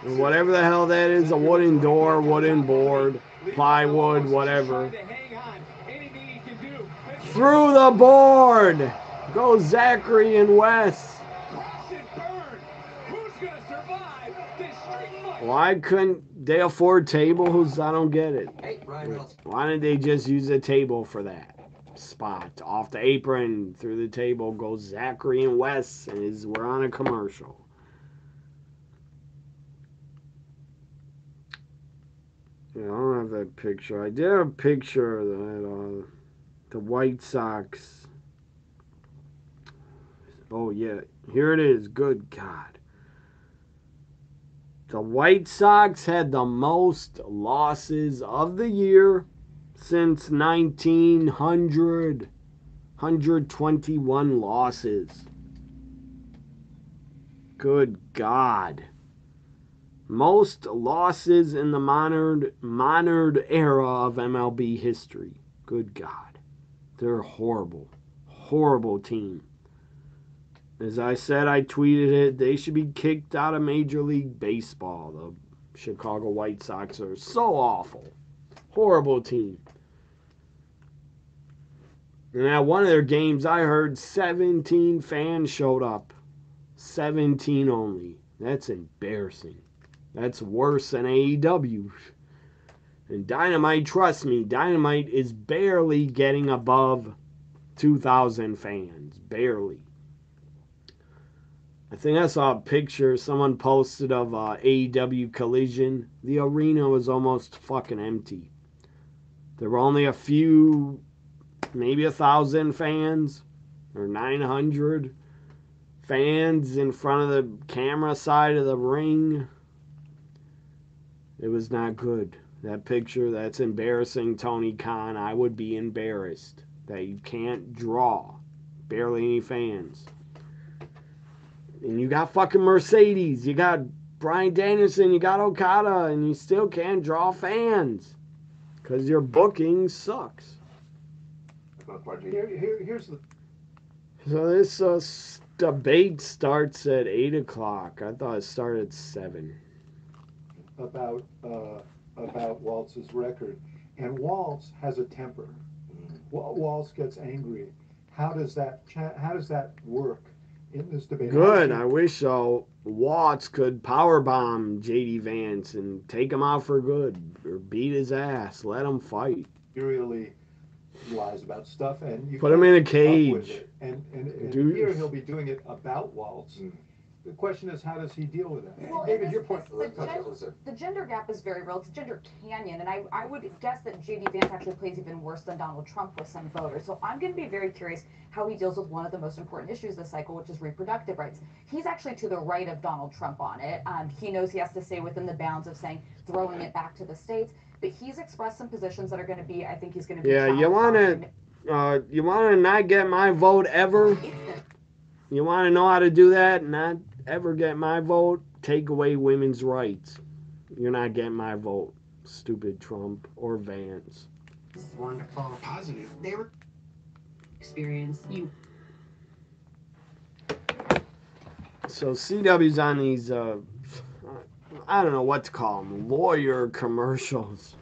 [SPEAKER 1] And whatever the hell that is, a wooden door, wooden board, plywood, whatever. Through the board go Zachary and Wes. Why couldn't they afford tables? I don't get it. Why didn't they just use a table for that spot? Off the apron, through the table goes Zachary and Wes, and we're on a commercial. Yeah, I don't have that picture. I did have a picture of that, the White Sox. Oh, yeah. Here it is. Good God. The White Sox had the most losses of the year since 1900. 121 losses. Good God. Most losses in the modern era of MLB history. Good God. They're horrible. Horrible team. As I said, I tweeted it. They should be kicked out of Major League Baseball. The Chicago White Sox are so awful. Horrible team. And at one of their games, I heard 17 fans showed up. 17 only. That's embarrassing. That's worse than AEW. And Dynamite, trust me, Dynamite is barely getting above 2,000 fans. Barely. I think I saw a picture someone posted of AEW Collision. The arena was almost fucking empty. There were only a few, maybe 1,000 fans, or 900 fans in front of the camera side of the ring. It was not good. That picture, that's embarrassing, Tony Khan. I would be embarrassed that you can't draw Barely any fans. And you got fucking Mercedes. You got Bryan Danielson. You got Okada. And you still can't draw fans. Because your booking sucks.
[SPEAKER 5] Here's the...
[SPEAKER 1] So this debate starts at 8 o'clock. I thought it started at 7.
[SPEAKER 5] About Waltz's record. And Waltz has a temper. Waltz gets angry. How does that work in this debate?
[SPEAKER 1] Good. I wish Waltz could powerbomb JD Vance and take him out for good. Or beat his ass. Let him fight.
[SPEAKER 5] Really lies about stuff, and you
[SPEAKER 1] put him in a cage.
[SPEAKER 5] And here he'll be doing it about Waltz. The question is, how does he deal with that?
[SPEAKER 9] Well,
[SPEAKER 5] David, your point.
[SPEAKER 9] The gender gap is very real. It's a gender canyon, and I would guess that J.D. Vance actually plays even worse than Donald Trump with some voters. So I'm going to be very curious how he deals with one of the most important issues this cycle, which is reproductive rights. He's actually to the right of Donald Trump on it. He knows he has to stay within the bounds of saying throwing it back to the states, but he's expressed some positions that are going to be, I think he's going to be.
[SPEAKER 1] Yeah, you want to not get my vote ever? You want to know how to do that? Not ever get my vote? Take away women's rights. You're not getting my vote, stupid Trump or Vance.
[SPEAKER 8] Wonderful.
[SPEAKER 6] Positive.
[SPEAKER 8] They were experience you.
[SPEAKER 1] So CW's on these, I don't know what to call them, lawyer commercials.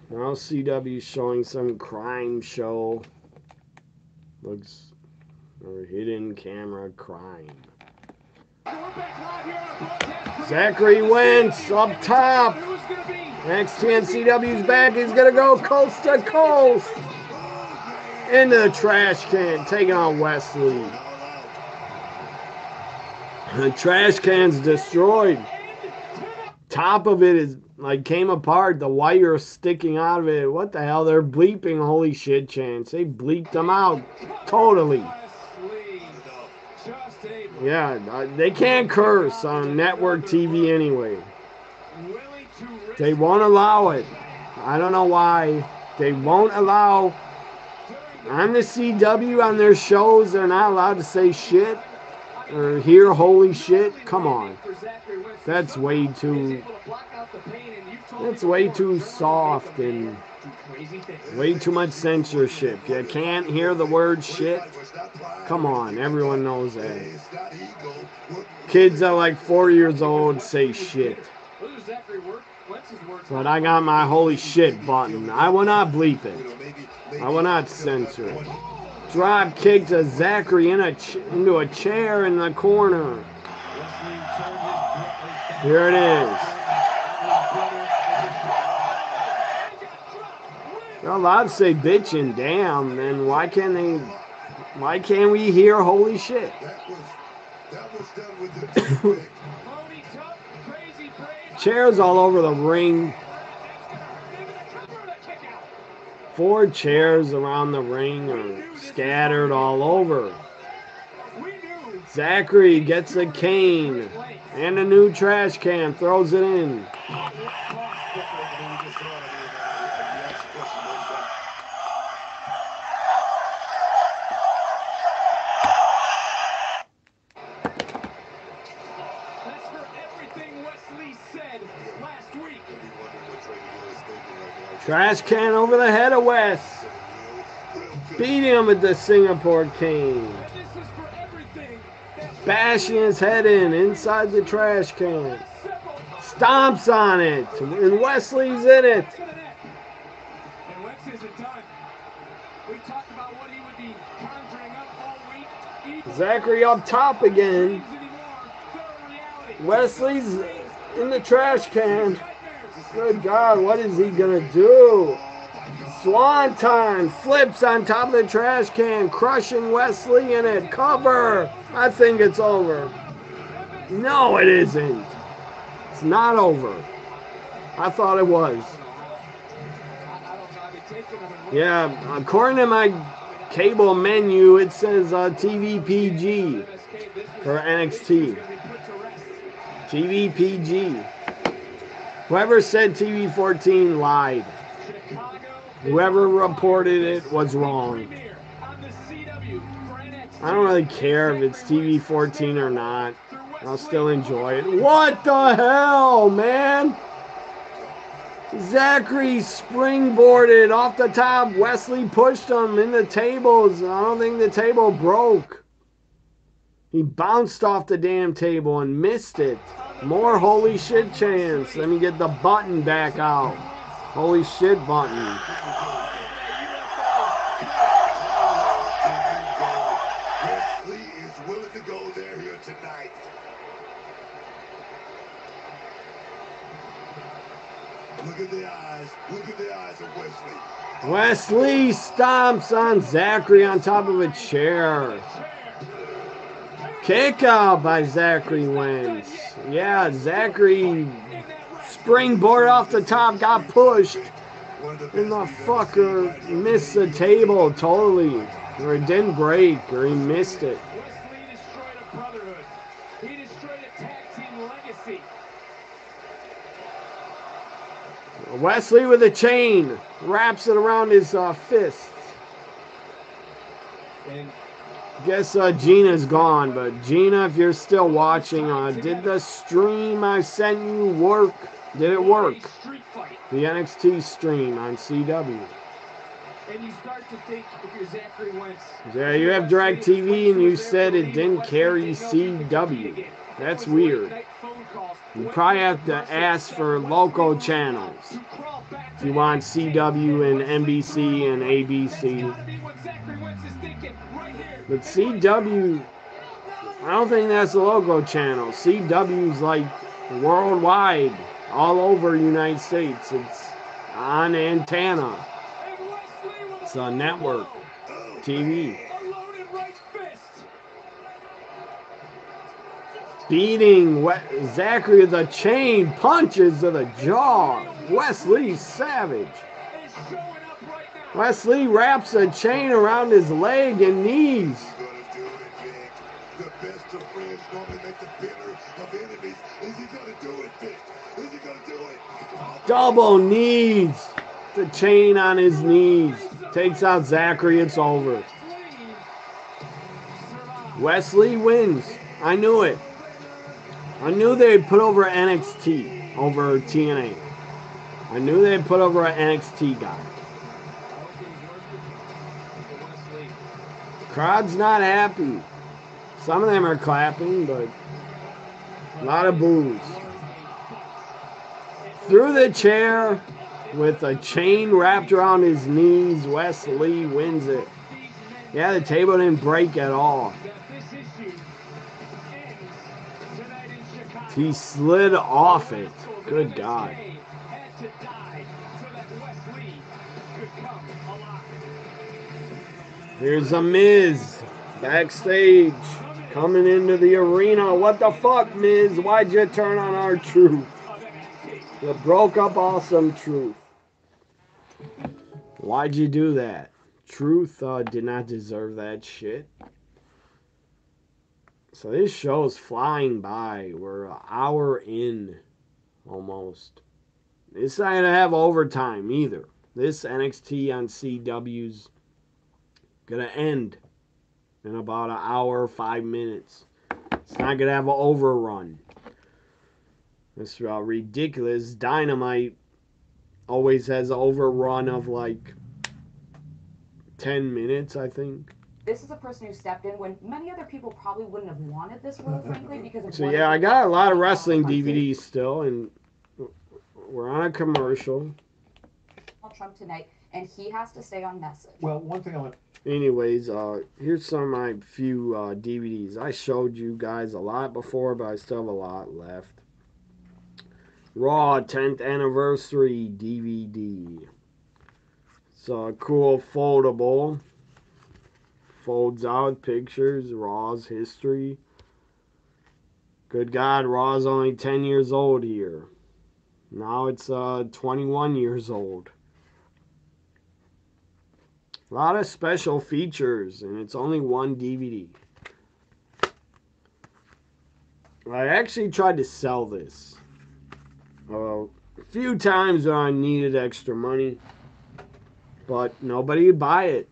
[SPEAKER 1] Now CW showing some crime show. Looks or hidden camera crime. Zachary Wentz up top. NXT and CW's back. He's gonna go coast to coast into the trash can, taking on Wesley. The trash can's destroyed. Top of it is like came apart, the wire sticking out of it. What the hell? They're bleeping holy shit chants. They bleeped them out totally. Yeah, they can't curse on network TV anyway. They won't allow it. I don't know why. They won't allow. On the CW, on their shows, they're not allowed to say shit or hear holy shit. Come on. That's way too soft and way too much censorship. You can't hear the word shit. Come on, everyone knows that. Kids that are like 4 years old say shit. But I got my holy shit button. I will not bleep it. I will not censor it. Drop kick to Zachary into a chair in the corner. Here it is. They're allowed to say bitch and damn, then why can't we hear holy shit? Chairs all over the ring. 4 chairs around the ring are scattered all over. Zachary gets a cane and a new trash can, throws it in. Trash can over the head of Wes. Beating him with the Singapore cane. Bashing his head inside the trash can. Stomps on it. And Wesley's in it. Zachary up top again. Wesley's in the trash can. Good God, what is he gonna do? Swanton flips on top of the trash can, crushing Wesley in it. Cover. I think it's over. No, it isn't. It's not over. I thought it was. Yeah, according to my cable menu, it says TVPG for NXT. TVPG. Whoever said TV14 lied. Whoever reported it was wrong. I don't really care if it's TV14 or not. I'll still enjoy it. What the hell, man? Zachary springboarded off the top. Wesley pushed him in the tables. I don't think the table broke. He bounced off the damn table and missed it. More holy shit chants. Let me get the button back out. Holy shit button.
[SPEAKER 4] Wesley is willing to go there here tonight. Look at the eyes. Look at the eyes of Wesley.
[SPEAKER 1] Wesley stomps on Zachary on top of a chair. Kick out by Zachary Wentz. Yeah, Zachary springboard off the top, got pushed. And the fucker missed the table totally. Or it didn't break, or he missed it.
[SPEAKER 3] Wesley destroyed a brotherhood. He destroyed a tag team legacy.
[SPEAKER 1] Wesley with a chain. Wraps it around his fist.
[SPEAKER 7] And
[SPEAKER 1] Guess Gina's gone, but Gina, if you're still watching, did the stream I sent you work? Did it work? The NXT stream on CW.
[SPEAKER 3] And you start to think if you're Zachary Wentz.
[SPEAKER 1] Yeah, you have DirecTV and you said it didn't carry CW. That's weird. You probably have to ask for local channels. If you want CW and NBC and ABC. But CW, I don't think that's a local channel. CW's like worldwide, all over the United States. It's on antenna. It's a network TV. Beating Zachary with a chain, punches to the jaw. Wesley savage. Wesley wraps a chain around his leg and knees.
[SPEAKER 4] The best of friends normally make the bitter of enemies. Is he gonna do it, Vic? Is he gonna do it?
[SPEAKER 1] Double knees. The chain on his knees. Takes out Zachary. It's over. Wesley wins. I knew it. I knew they'd put over NXT over TNA. I knew they'd put over an NXT guy. Crowd's not happy. Some of them are clapping, but a lot of boos. Through the chair with a chain wrapped around his knees, Wesley wins it. Yeah, the table didn't break at all. He slid off it. Good God. Here's a Miz backstage coming into the arena. What the fuck, Miz? Why'd you turn on our truth? You broke up awesome truth. Why'd you do that? Truth did not deserve that shit. So this show's flying by. We're an hour in almost. It's not going to have overtime either. This NXT on CW's going to end in about an hour, 5 minutes. It's not going to have an overrun. It's ridiculous. Dynamite always has an overrun of like 10 minutes, I think.
[SPEAKER 9] This is a person who stepped in when many other people probably wouldn't have wanted this role, frankly, because of
[SPEAKER 1] So yeah, I got a lot of wrestling DVDs still, and we're on a commercial.
[SPEAKER 9] Trump tonight, and he has to stay on message.
[SPEAKER 5] Well, one thing I want.
[SPEAKER 1] Anyways, here's some of my few DVDs. I showed you guys a lot before, but I still have a lot left. Raw 10th Anniversary DVD. It's a cool foldable. Folds out pictures. Raw's history. Good God, Raw's only 10 years old here. Now it's 21 years old. A lot of special features, and it's only one DVD. I actually tried to sell this a few times when I needed extra money, but nobody would buy it.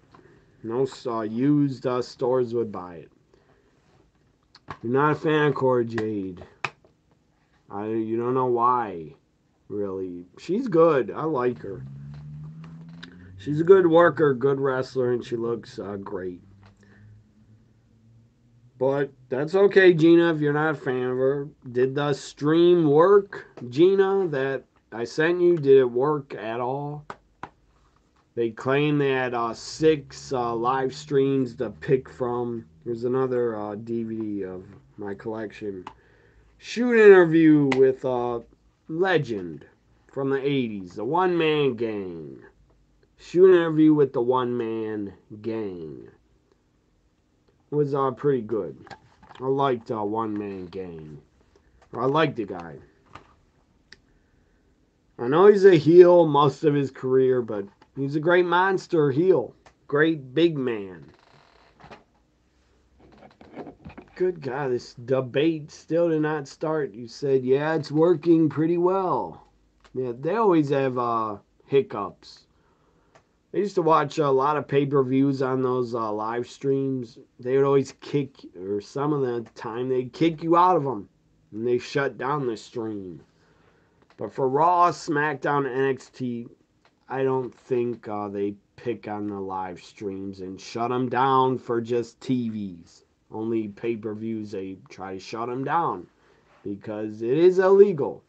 [SPEAKER 1] No used stores would buy it. You're not a fan of Cora Jade. You don't know why, really. She's good. I like her. She's a good worker, good wrestler, and she looks great. But that's okay, Gina, if you're not a fan of her. Did the stream work, Gina, that I sent you? Did it work at all? They claim they had 6 live streams to pick from. Here's another DVD of my collection. Shoot interview with a legend from the 80s, the One Man Gang. Shoot interview with the One Man Gang. It was pretty good. I liked One Man Gang. I liked the guy. I know he's a heel most of his career, but he's a great monster heel. Great big man. Good God, this debate still did not start. You said, yeah, it's working pretty well. Yeah, they always have hiccups. I used to watch a lot of pay-per-views on those live streams. They would always kick, or some of the time, they'd kick you out of them. And they shut down the stream. But for Raw, SmackDown, NXT, I don't think they pick on the live streams and shut them down for just TVs. Only pay-per-views, they try to shut them down because it is illegal.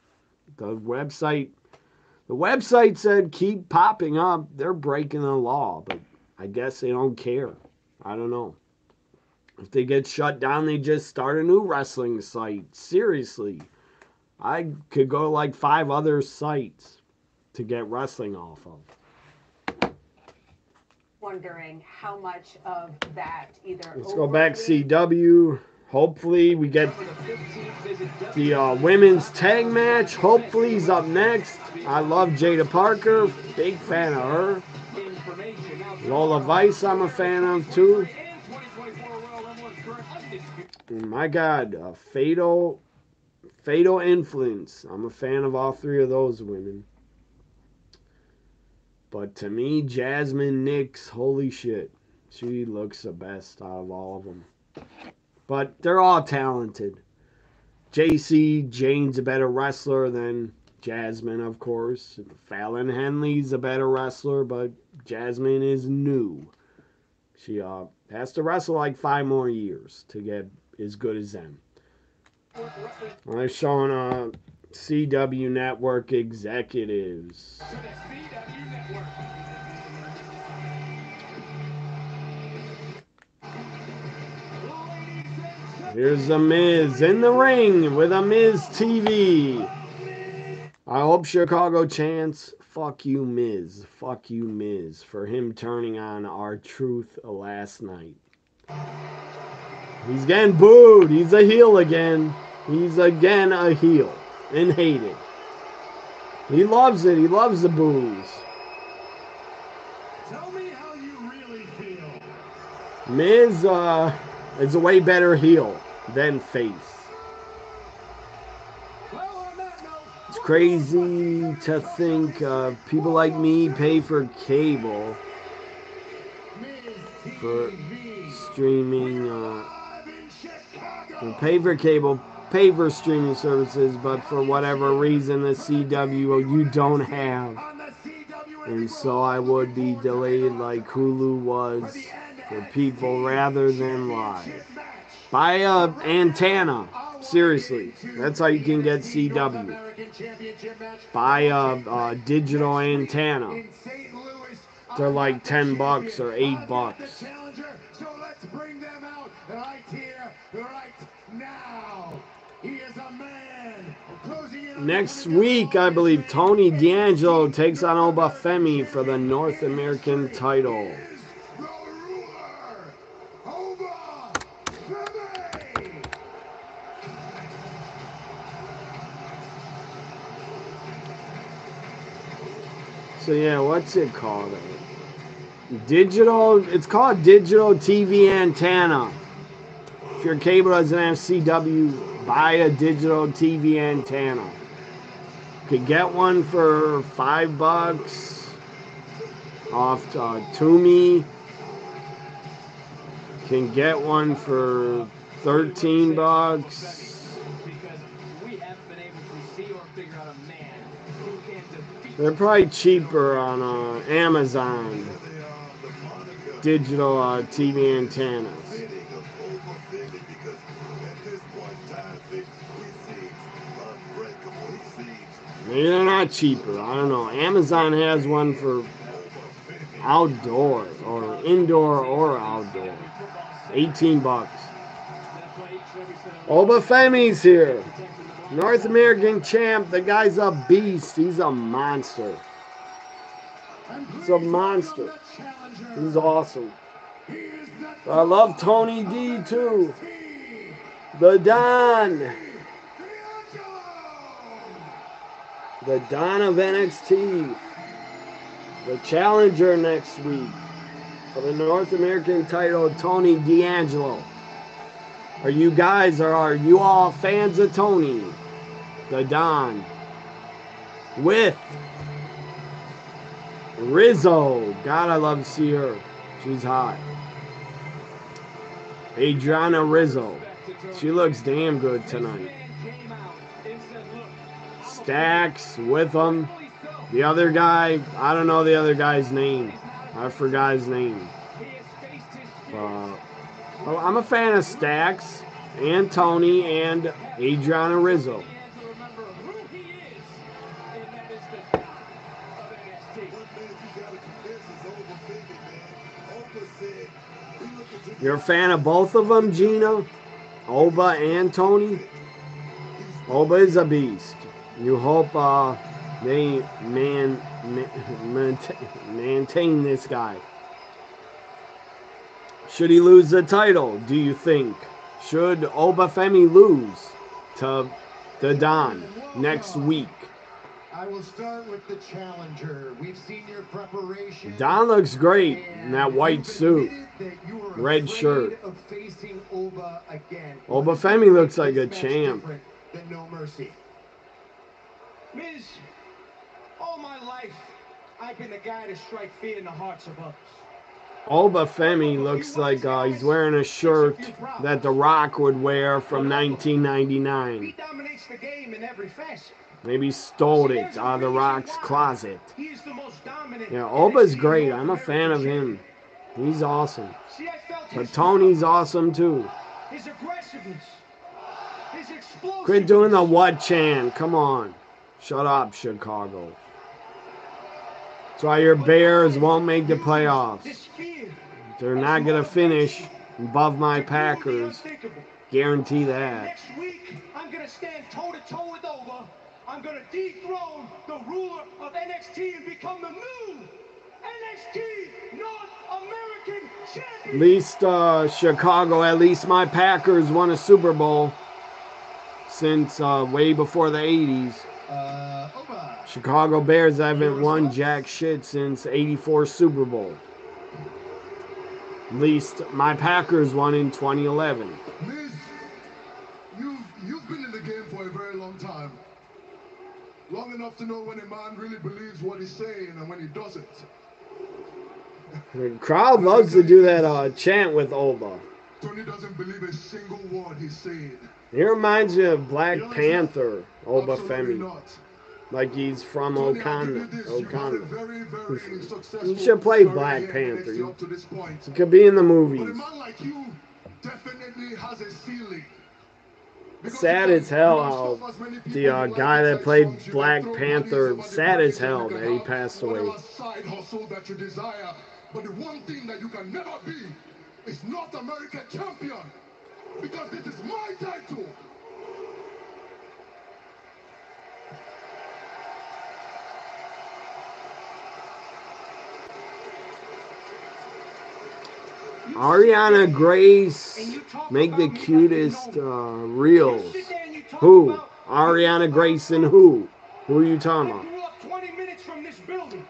[SPEAKER 1] The website said keep popping up. They're breaking the law, but I guess they don't care. I don't know. If they get shut down, they just start a new wrestling site. Seriously. I could go to like 5 other sites to get wrestling off of.
[SPEAKER 9] Wondering how much of that either.
[SPEAKER 1] Let's go back CW. Hopefully we get the women's tag match. Hopefully he's up next. I love Jada Parker. Big fan of her. Lola Vice I'm a fan of too. And my God, Fatal Influence. I'm a fan of all 3 of those women. But to me, Jasmine Nix, holy shit. She looks the best out of all of them. But they're all talented. JC, Jane's a better wrestler than Jasmine, of course. Fallon Henley's a better wrestler, but Jasmine is new. She has to wrestle like 5 more years to get as good as them. I'm showing CW Network executives. Here's the Miz in the ring with a Miz TV. I hope Chicago chants, fuck you, Miz. Fuck you, Miz, for him turning on R-Truth last night. He's getting booed. He's a heel again. He's again a heel and hated. He loves it. He loves the boos.
[SPEAKER 2] Tell me how you really feel.
[SPEAKER 1] Miz is a way better heel than face. It's crazy to think people like me pay for cable for streaming. Pay for cable, pay for streaming services, but for whatever reason the CW you don't have. And so I would be delayed like Hulu was for people rather than live. Buy a antenna. Seriously. That's how you can get CW. Buy a digital antenna. They're like $10 or $8.
[SPEAKER 2] So let's bring them out right here, right now. He is a man.
[SPEAKER 1] Next week, I believe Tony D'Angelo takes on Obafemi for the North American title. So yeah, what's it called? Digital, it's called digital TV antenna. If your cable doesn't have CW, buy a digital TV antenna. You could get one for $5 off Toomey. Can get one for $13.
[SPEAKER 3] Because we haven't been able to see or figure out a man who can defeat.
[SPEAKER 1] They're probably cheaper on Amazon. Digital TV antennas. Maybe they're not cheaper. I don't know. Amazon has one for outdoor or indoor or outdoor. $18. Obafemi's here. North American champ. The guy's a beast. He's a monster. He's a monster. He's awesome. I love Tony D too. The Don. The Don of NXT. The challenger next week for the North American title, Tony D'Angelo. Are you all fans of Tony? The Don. With Rizzo. God, I love to see her. She's hot. Adriana Rizzo. She looks damn good tonight. Stacks with them. The other guy, I don't know the other guy's name. I forgot his name. Well, I'm a fan of Stacks and Tony and Adriana Rizzo. You're a fan of both of them, Gina? Oba and Tony? Oba is a beast. You hope they maintain this guy. Should he lose the title, do you think? Should Obafemi lose to the Don next week?
[SPEAKER 2] I will start with the challenger. We've seen your preparation.
[SPEAKER 1] Don looks great in that white suit. Red shirt. Obafemi looks like a champ.
[SPEAKER 2] No mercy.
[SPEAKER 3] Miz, all my life, I've been the guy to strike fear in the hearts of others.
[SPEAKER 1] Obafemi looks like he's wearing a shirt that The Rock would wear from 1999.
[SPEAKER 3] He dominates the game in every facet.
[SPEAKER 1] Maybe stole it out of The Rock's closet. Yeah, Oba's great. I'm a fan of him. He's awesome. But Tony's awesome too.
[SPEAKER 3] His aggressiveness, his explosiveness.
[SPEAKER 1] Quit doing the what chant. Come on. Shut up, Chicago. That's why your Bears won't make the playoffs. They're not going to finish above my Packers. Guarantee that.
[SPEAKER 3] Next week, I'm going to stand toe-to-toe with Oba. I'm going to dethrone the ruler of NXT and become the new NXT North American champion.
[SPEAKER 1] At least Chicago, at least my Packers won a Super Bowl since way before the 80s. Chicago Bears haven't won jack shit since '84 Super Bowl. At least my Packers won in 2011.
[SPEAKER 4] Miz, you've been in the game for a very long time. Long enough to know when a man really believes what he's saying and when he doesn't.
[SPEAKER 1] The crowd loves to do that chant with Oba.
[SPEAKER 4] Tony doesn't believe a single word he's saying.
[SPEAKER 1] He reminds me of Black Panther,
[SPEAKER 4] Absolutely
[SPEAKER 1] Obafemi.
[SPEAKER 4] not.
[SPEAKER 1] Like he's from
[SPEAKER 4] Tony,
[SPEAKER 1] Wakanda.
[SPEAKER 4] very successful
[SPEAKER 1] He should play
[SPEAKER 4] career
[SPEAKER 1] Black
[SPEAKER 4] in
[SPEAKER 1] Panther.
[SPEAKER 4] NXT up to this point.
[SPEAKER 1] He could be in the
[SPEAKER 4] But a
[SPEAKER 1] movies.
[SPEAKER 4] man like you definitely has a ceiling. Because
[SPEAKER 1] Sad
[SPEAKER 4] you
[SPEAKER 1] as hell
[SPEAKER 4] can
[SPEAKER 1] how
[SPEAKER 4] shove as many people
[SPEAKER 1] the
[SPEAKER 4] you like
[SPEAKER 1] guy that
[SPEAKER 4] inside
[SPEAKER 1] played
[SPEAKER 4] songs, you
[SPEAKER 1] Black
[SPEAKER 4] can throw
[SPEAKER 1] Panther,
[SPEAKER 4] money,
[SPEAKER 1] sad as
[SPEAKER 4] somebody
[SPEAKER 1] hell
[SPEAKER 4] can
[SPEAKER 1] that he
[SPEAKER 4] have
[SPEAKER 1] passed away.
[SPEAKER 4] whatever side hustle that you desire. But the one thing that you can never be is North American champion. Because this is my title.
[SPEAKER 1] Ariana Grace make the cutest reels. Who? Ariana Grace and who? Who are you talking
[SPEAKER 3] I
[SPEAKER 1] about?
[SPEAKER 3] grew up 20 minutes from this building.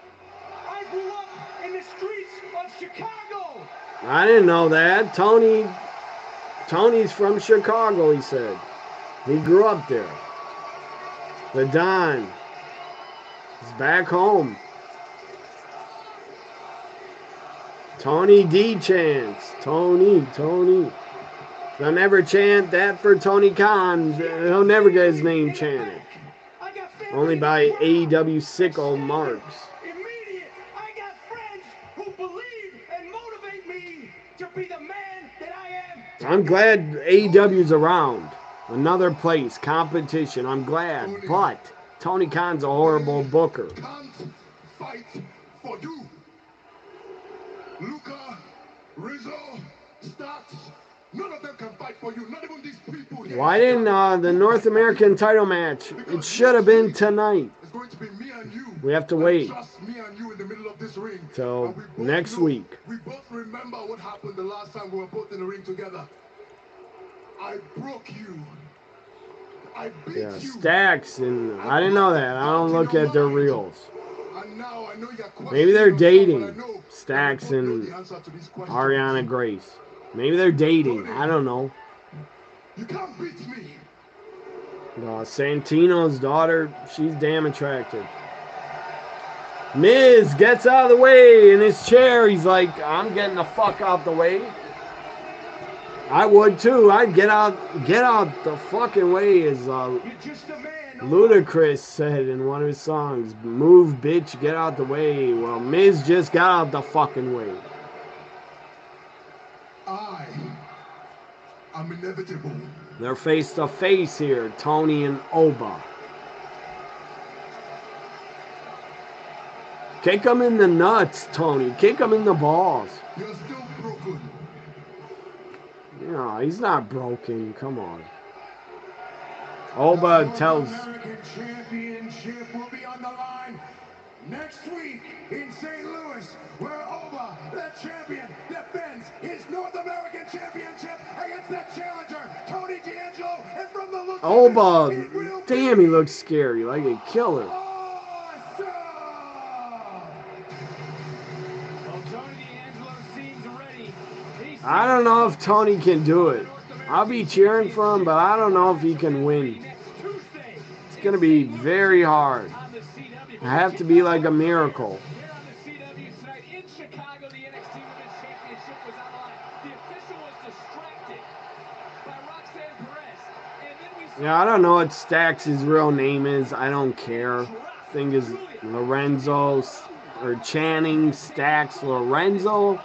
[SPEAKER 3] I grew up in the streets of Chicago.
[SPEAKER 1] I didn't know that. Tony's from Chicago, he said. He grew up there. The Don is back home. Tony D chants. Tony. They'll never chant that for Tony Khan. He'll never get his name chanted. Only by AEW sicko marks.
[SPEAKER 3] Immediate. I got friends who believe and motivate me to be the man that I am.
[SPEAKER 1] I'm glad AEW's around. Another place, competition. I'm glad. But Tony Khan's a horrible booker.
[SPEAKER 4] Can't fight for you. Luca, Rizzo, Starks, none of them can fight for you. Not even these people here.
[SPEAKER 1] Why didn't the North American title match? It should have been tonight.
[SPEAKER 4] It's going to be me and you.
[SPEAKER 1] We have to wait
[SPEAKER 4] Just me and you in the middle of this ring.
[SPEAKER 1] till
[SPEAKER 4] And we both
[SPEAKER 1] next
[SPEAKER 4] know-
[SPEAKER 1] week.
[SPEAKER 4] We both remember what happened the last time we were both in the ring together. I broke you. I beat
[SPEAKER 1] Yeah,
[SPEAKER 4] you.
[SPEAKER 1] Stacks and I didn't know that. I don't look at their reels.
[SPEAKER 4] And now I know you're questioning
[SPEAKER 1] Maybe they're
[SPEAKER 4] yourself,
[SPEAKER 1] dating,
[SPEAKER 4] but I know
[SPEAKER 1] Stacks
[SPEAKER 4] that we both know
[SPEAKER 1] and
[SPEAKER 4] the answer to these questions.
[SPEAKER 1] Ariana Grace. Maybe they're dating. I don't know.
[SPEAKER 4] You can't beat me.
[SPEAKER 1] Santino's daughter, she's damn attractive. Miz gets out of the way in his chair. He's like, I'm getting the fuck out the way. I would too. I'd get out the fucking way, as
[SPEAKER 3] You're just a man.
[SPEAKER 1] Ludacris said in one of his songs. Move, bitch, get out the way. Well, Miz just got out the fucking way.
[SPEAKER 4] I'm inevitable.
[SPEAKER 1] They're face to face here, Tony and Oba. Kick him in the nuts, Tony. Kick him in the balls.
[SPEAKER 4] You're still broken.
[SPEAKER 1] No, he's not broken. Come on. Oba tells...
[SPEAKER 2] The American Championship will be on the line next week in St. Louis, where Oba, the champion, defends his North American Championship against the challenger, Tony D'Angelo, and from the look
[SPEAKER 1] Oba,
[SPEAKER 2] it will
[SPEAKER 1] damn, he looks scary, like a killer.
[SPEAKER 2] awesome!
[SPEAKER 3] Well, Tony D'Angelo seems ready.
[SPEAKER 1] I don't know if Tony can do it. I'll be cheering for him, but I don't know if he can win. It's going to be very hard. It have to be like a miracle.
[SPEAKER 3] Here on the CW tonight in Chicago, the NXT Women's Championship was on the line. The official was distracted by Roxanne Perez. And then we saw
[SPEAKER 1] Yeah, I don't know what Stacks' real name is. I don't care. I think it's Lorenzo or Channing Stacks Lorenzo.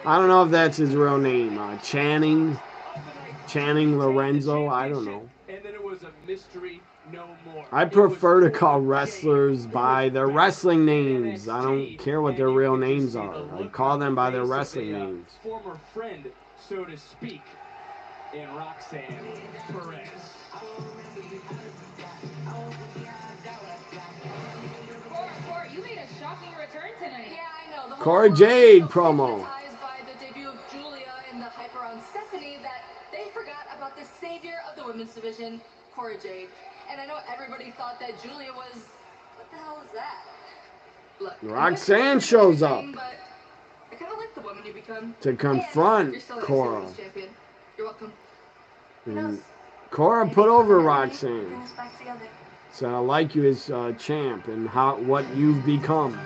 [SPEAKER 1] I don't know if that's his real name. Channing Lorenzo. I don't know.
[SPEAKER 3] and then it was a mystery no more.
[SPEAKER 1] I prefer to call wrestlers by their wrestling names. I don't care what their real names are. I call them by their wrestling names.
[SPEAKER 3] Former friend, so to speak, in Roxanne Perez.
[SPEAKER 8] Cora, you made a shocking return tonight. Yeah, I know. The whole
[SPEAKER 1] Cora
[SPEAKER 8] world
[SPEAKER 1] Jade
[SPEAKER 8] is so
[SPEAKER 1] promo.
[SPEAKER 8] hypnotized by the debut of Julia and the hype around Stephanie that they forgot about the savior of the women's division, Cora Jade. And I know everybody thought that Julia was, what the hell is that? Look,
[SPEAKER 1] Roxanne shows up
[SPEAKER 8] but I kind of like the woman you become.
[SPEAKER 1] to
[SPEAKER 8] And
[SPEAKER 1] confront
[SPEAKER 8] you're still
[SPEAKER 1] Cora.
[SPEAKER 8] NXT champion. You're welcome.
[SPEAKER 1] And Cora put over
[SPEAKER 8] Bring
[SPEAKER 1] Roxanne.
[SPEAKER 8] us back together.
[SPEAKER 1] So I like you as champ and what you've become.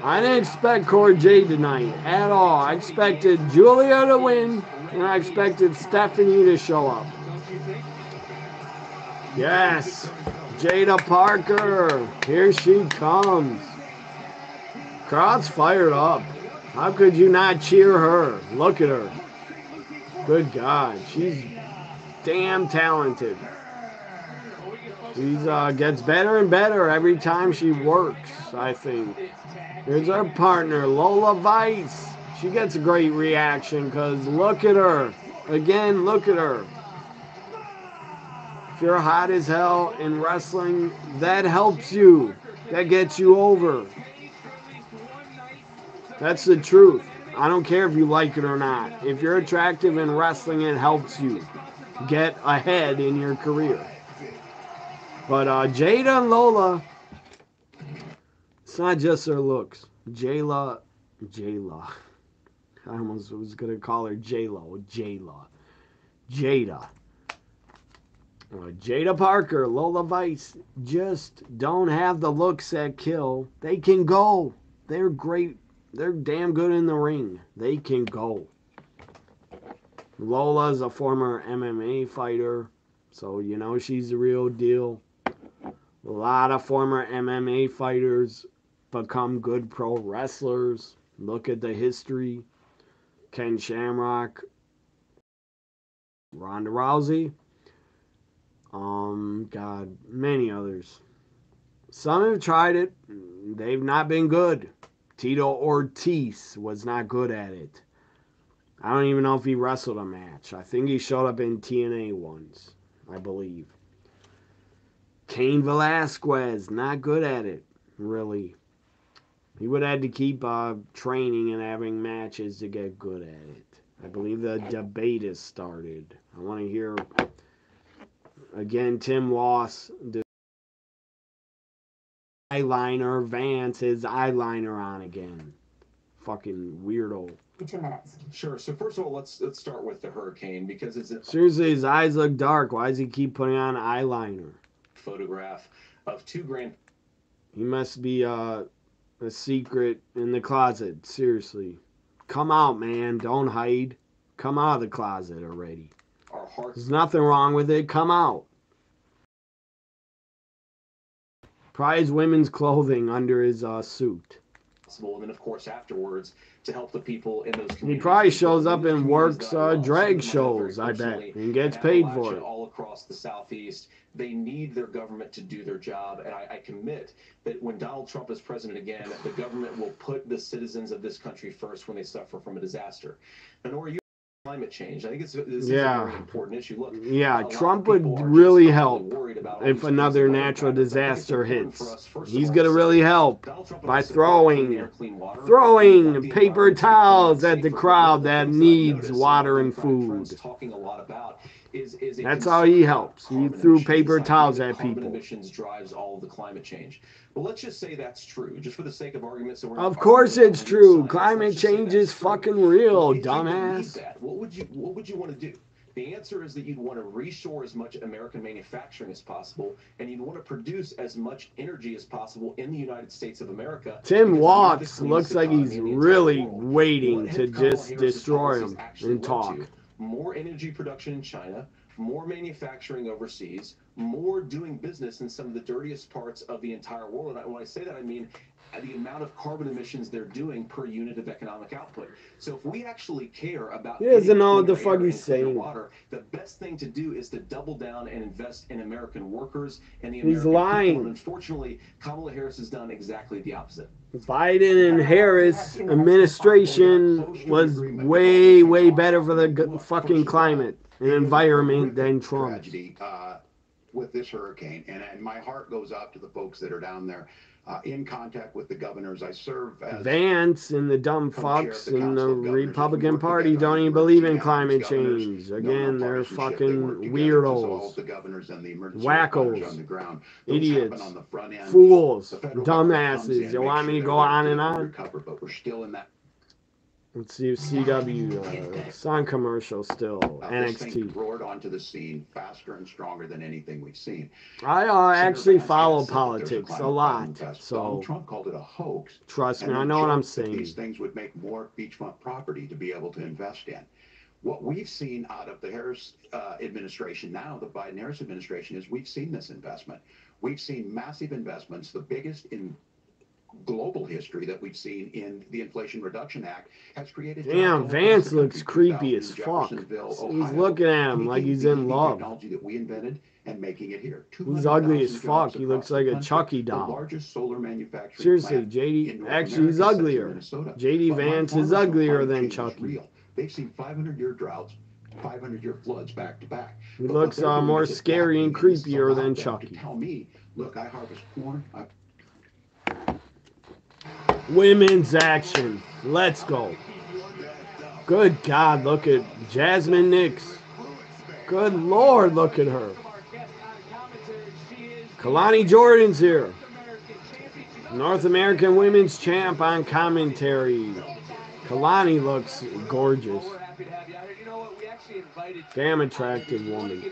[SPEAKER 1] I didn't expect Cora Jade tonight at all. I expected Julia to win, and I expected Stephanie to show up. Yes, Jada Parker, here she comes. Crowd's fired up. How could you not cheer her? Look at her. Good God, she's damn talented. She gets better and better every time she works, I think. Here's our partner, Lola Vice. She gets a great reaction because look at her. Again, look at her. If you're hot as hell in wrestling, that helps you. That gets you over. That's the truth. I don't care if you like it or not. If you're attractive in wrestling, it helps you get ahead in your career. But Jada and Lola, it's not just their looks. Jayla Jayla. I almost was going to call her J-Lo. Jayla. Jada. Jada Parker, Lola Vice just don't have the looks that kill. They can go. They're great. They're damn good in the ring. They can go. Lola's a former MMA fighter, so you know she's the real deal. A lot of former MMA fighters become good pro wrestlers. Look at the history. Ken Shamrock, Ronda Rousey. God, many others. Some have tried it. They've not been good. Tito Ortiz was not good at it. I don't even know if he wrestled a match. I think he showed up in TNA once, I believe. Cain Velasquez, not good at it, really. He would have had to keep training and having matches to get good at it. I believe the debate has started. I want to hear, again, Tim Loss. Eyeliner, Vance, his eyeliner on again. Fucking weirdo.
[SPEAKER 9] 2 minutes.
[SPEAKER 10] Sure. So first of all, let's start with the hurricane because it's
[SPEAKER 1] seriously, his eyes look dark. Why does he keep putting on eyeliner?
[SPEAKER 10] Photograph of 2 grand.
[SPEAKER 1] He must be a secret in the closet. Seriously, come out, man. Don't hide. Come out of the closet already. There's nothing wrong with it. Come out. Prize women's clothing under his suit.
[SPEAKER 10] And then, of course, afterwards to help the people in those communities.
[SPEAKER 1] He probably shows up and works drag shows, I bet, and gets paid for it.
[SPEAKER 10] All across the Southeast, they need their government to do their job, and I commit that when Donald Trump is president again, the government will put the citizens of this country first when they suffer from a disaster. And or you. Climate change. I think this is a very important issue. Look,
[SPEAKER 1] Trump would really help if another natural disaster hits. He's going to really help by throwing paper towels at the crowd that needs water and food. That's how he helps. He threw paper towels at people.
[SPEAKER 10] Emissions drives all of the climate change. But let's just say that's true, just for the sake of argument. So
[SPEAKER 1] of course it's true. Climate change is fucking real, dumbass.
[SPEAKER 10] What would you want to do? The answer is that you'd want to reshore as much American manufacturing as possible, and you'd want to produce as much energy as possible in the United States of America.
[SPEAKER 1] Tim Watts looks like he's really waiting to just destroy him and talk.
[SPEAKER 10] More energy production in China, more manufacturing overseas, more doing business in some of the dirtiest parts of the entire world. And when I say that, I mean the amount of carbon emissions they're doing per unit of economic output. So if we actually care about
[SPEAKER 1] he doesn't know what the fuck he's saying.
[SPEAKER 10] Water, the best thing to do is to double down and invest in American workers and the
[SPEAKER 1] American
[SPEAKER 10] lying. People. And unfortunately, Kamala Harris has done exactly the opposite.
[SPEAKER 1] Biden and Harris administration was way, way better for the fucking climate and environment than Trump.
[SPEAKER 11] With this hurricane, and my heart goes out to the folks that are down there in contact with the governors. I serve as
[SPEAKER 1] Vance and the dumb fucks in the Republican Party don't even believe in climate change. Again, they're fucking weirdos, wackos, idiots, fools, dumbasses. You want me to go on and on?
[SPEAKER 11] But we're still in that.
[SPEAKER 1] Let's see if CW, Sun commercial still, NXT.
[SPEAKER 11] This thing roared onto the scene faster and stronger than anything we've seen.
[SPEAKER 1] I actually follow politics a lot, so
[SPEAKER 11] Trump called it a hoax.
[SPEAKER 1] Trust me, I know what I'm saying.
[SPEAKER 11] These things would make more beachfront property to be able to invest in. What we've seen out of the Harris administration now, the Biden-Harris administration, is we've seen this investment. We've seen massive investments, the biggest in global history that we've seen in the Inflation Reduction Act, has created.
[SPEAKER 1] Damn, Vance looks creepy as fuck. He's looking at him like he's in love.
[SPEAKER 11] Technology that we invented and making it here.
[SPEAKER 1] He's ugly as fuck. He looks like a Chucky doll.
[SPEAKER 11] The largest solar manufacturing
[SPEAKER 1] seriously, JD. Actually, he's uglier. JD Vance is uglier than Chucky.
[SPEAKER 11] They've seen 500-year droughts, 500-year floods back to back.
[SPEAKER 1] He looks more scary and creepier than Chucky.
[SPEAKER 11] Tell me, look, I harvest corn.
[SPEAKER 1] Women's action. Let's go. Good God, look at Jasmine Nix. Good Lord, look at her. Kalani Jordan's here. North American Women's Champ on commentary. Kalani looks gorgeous. Damn attractive woman.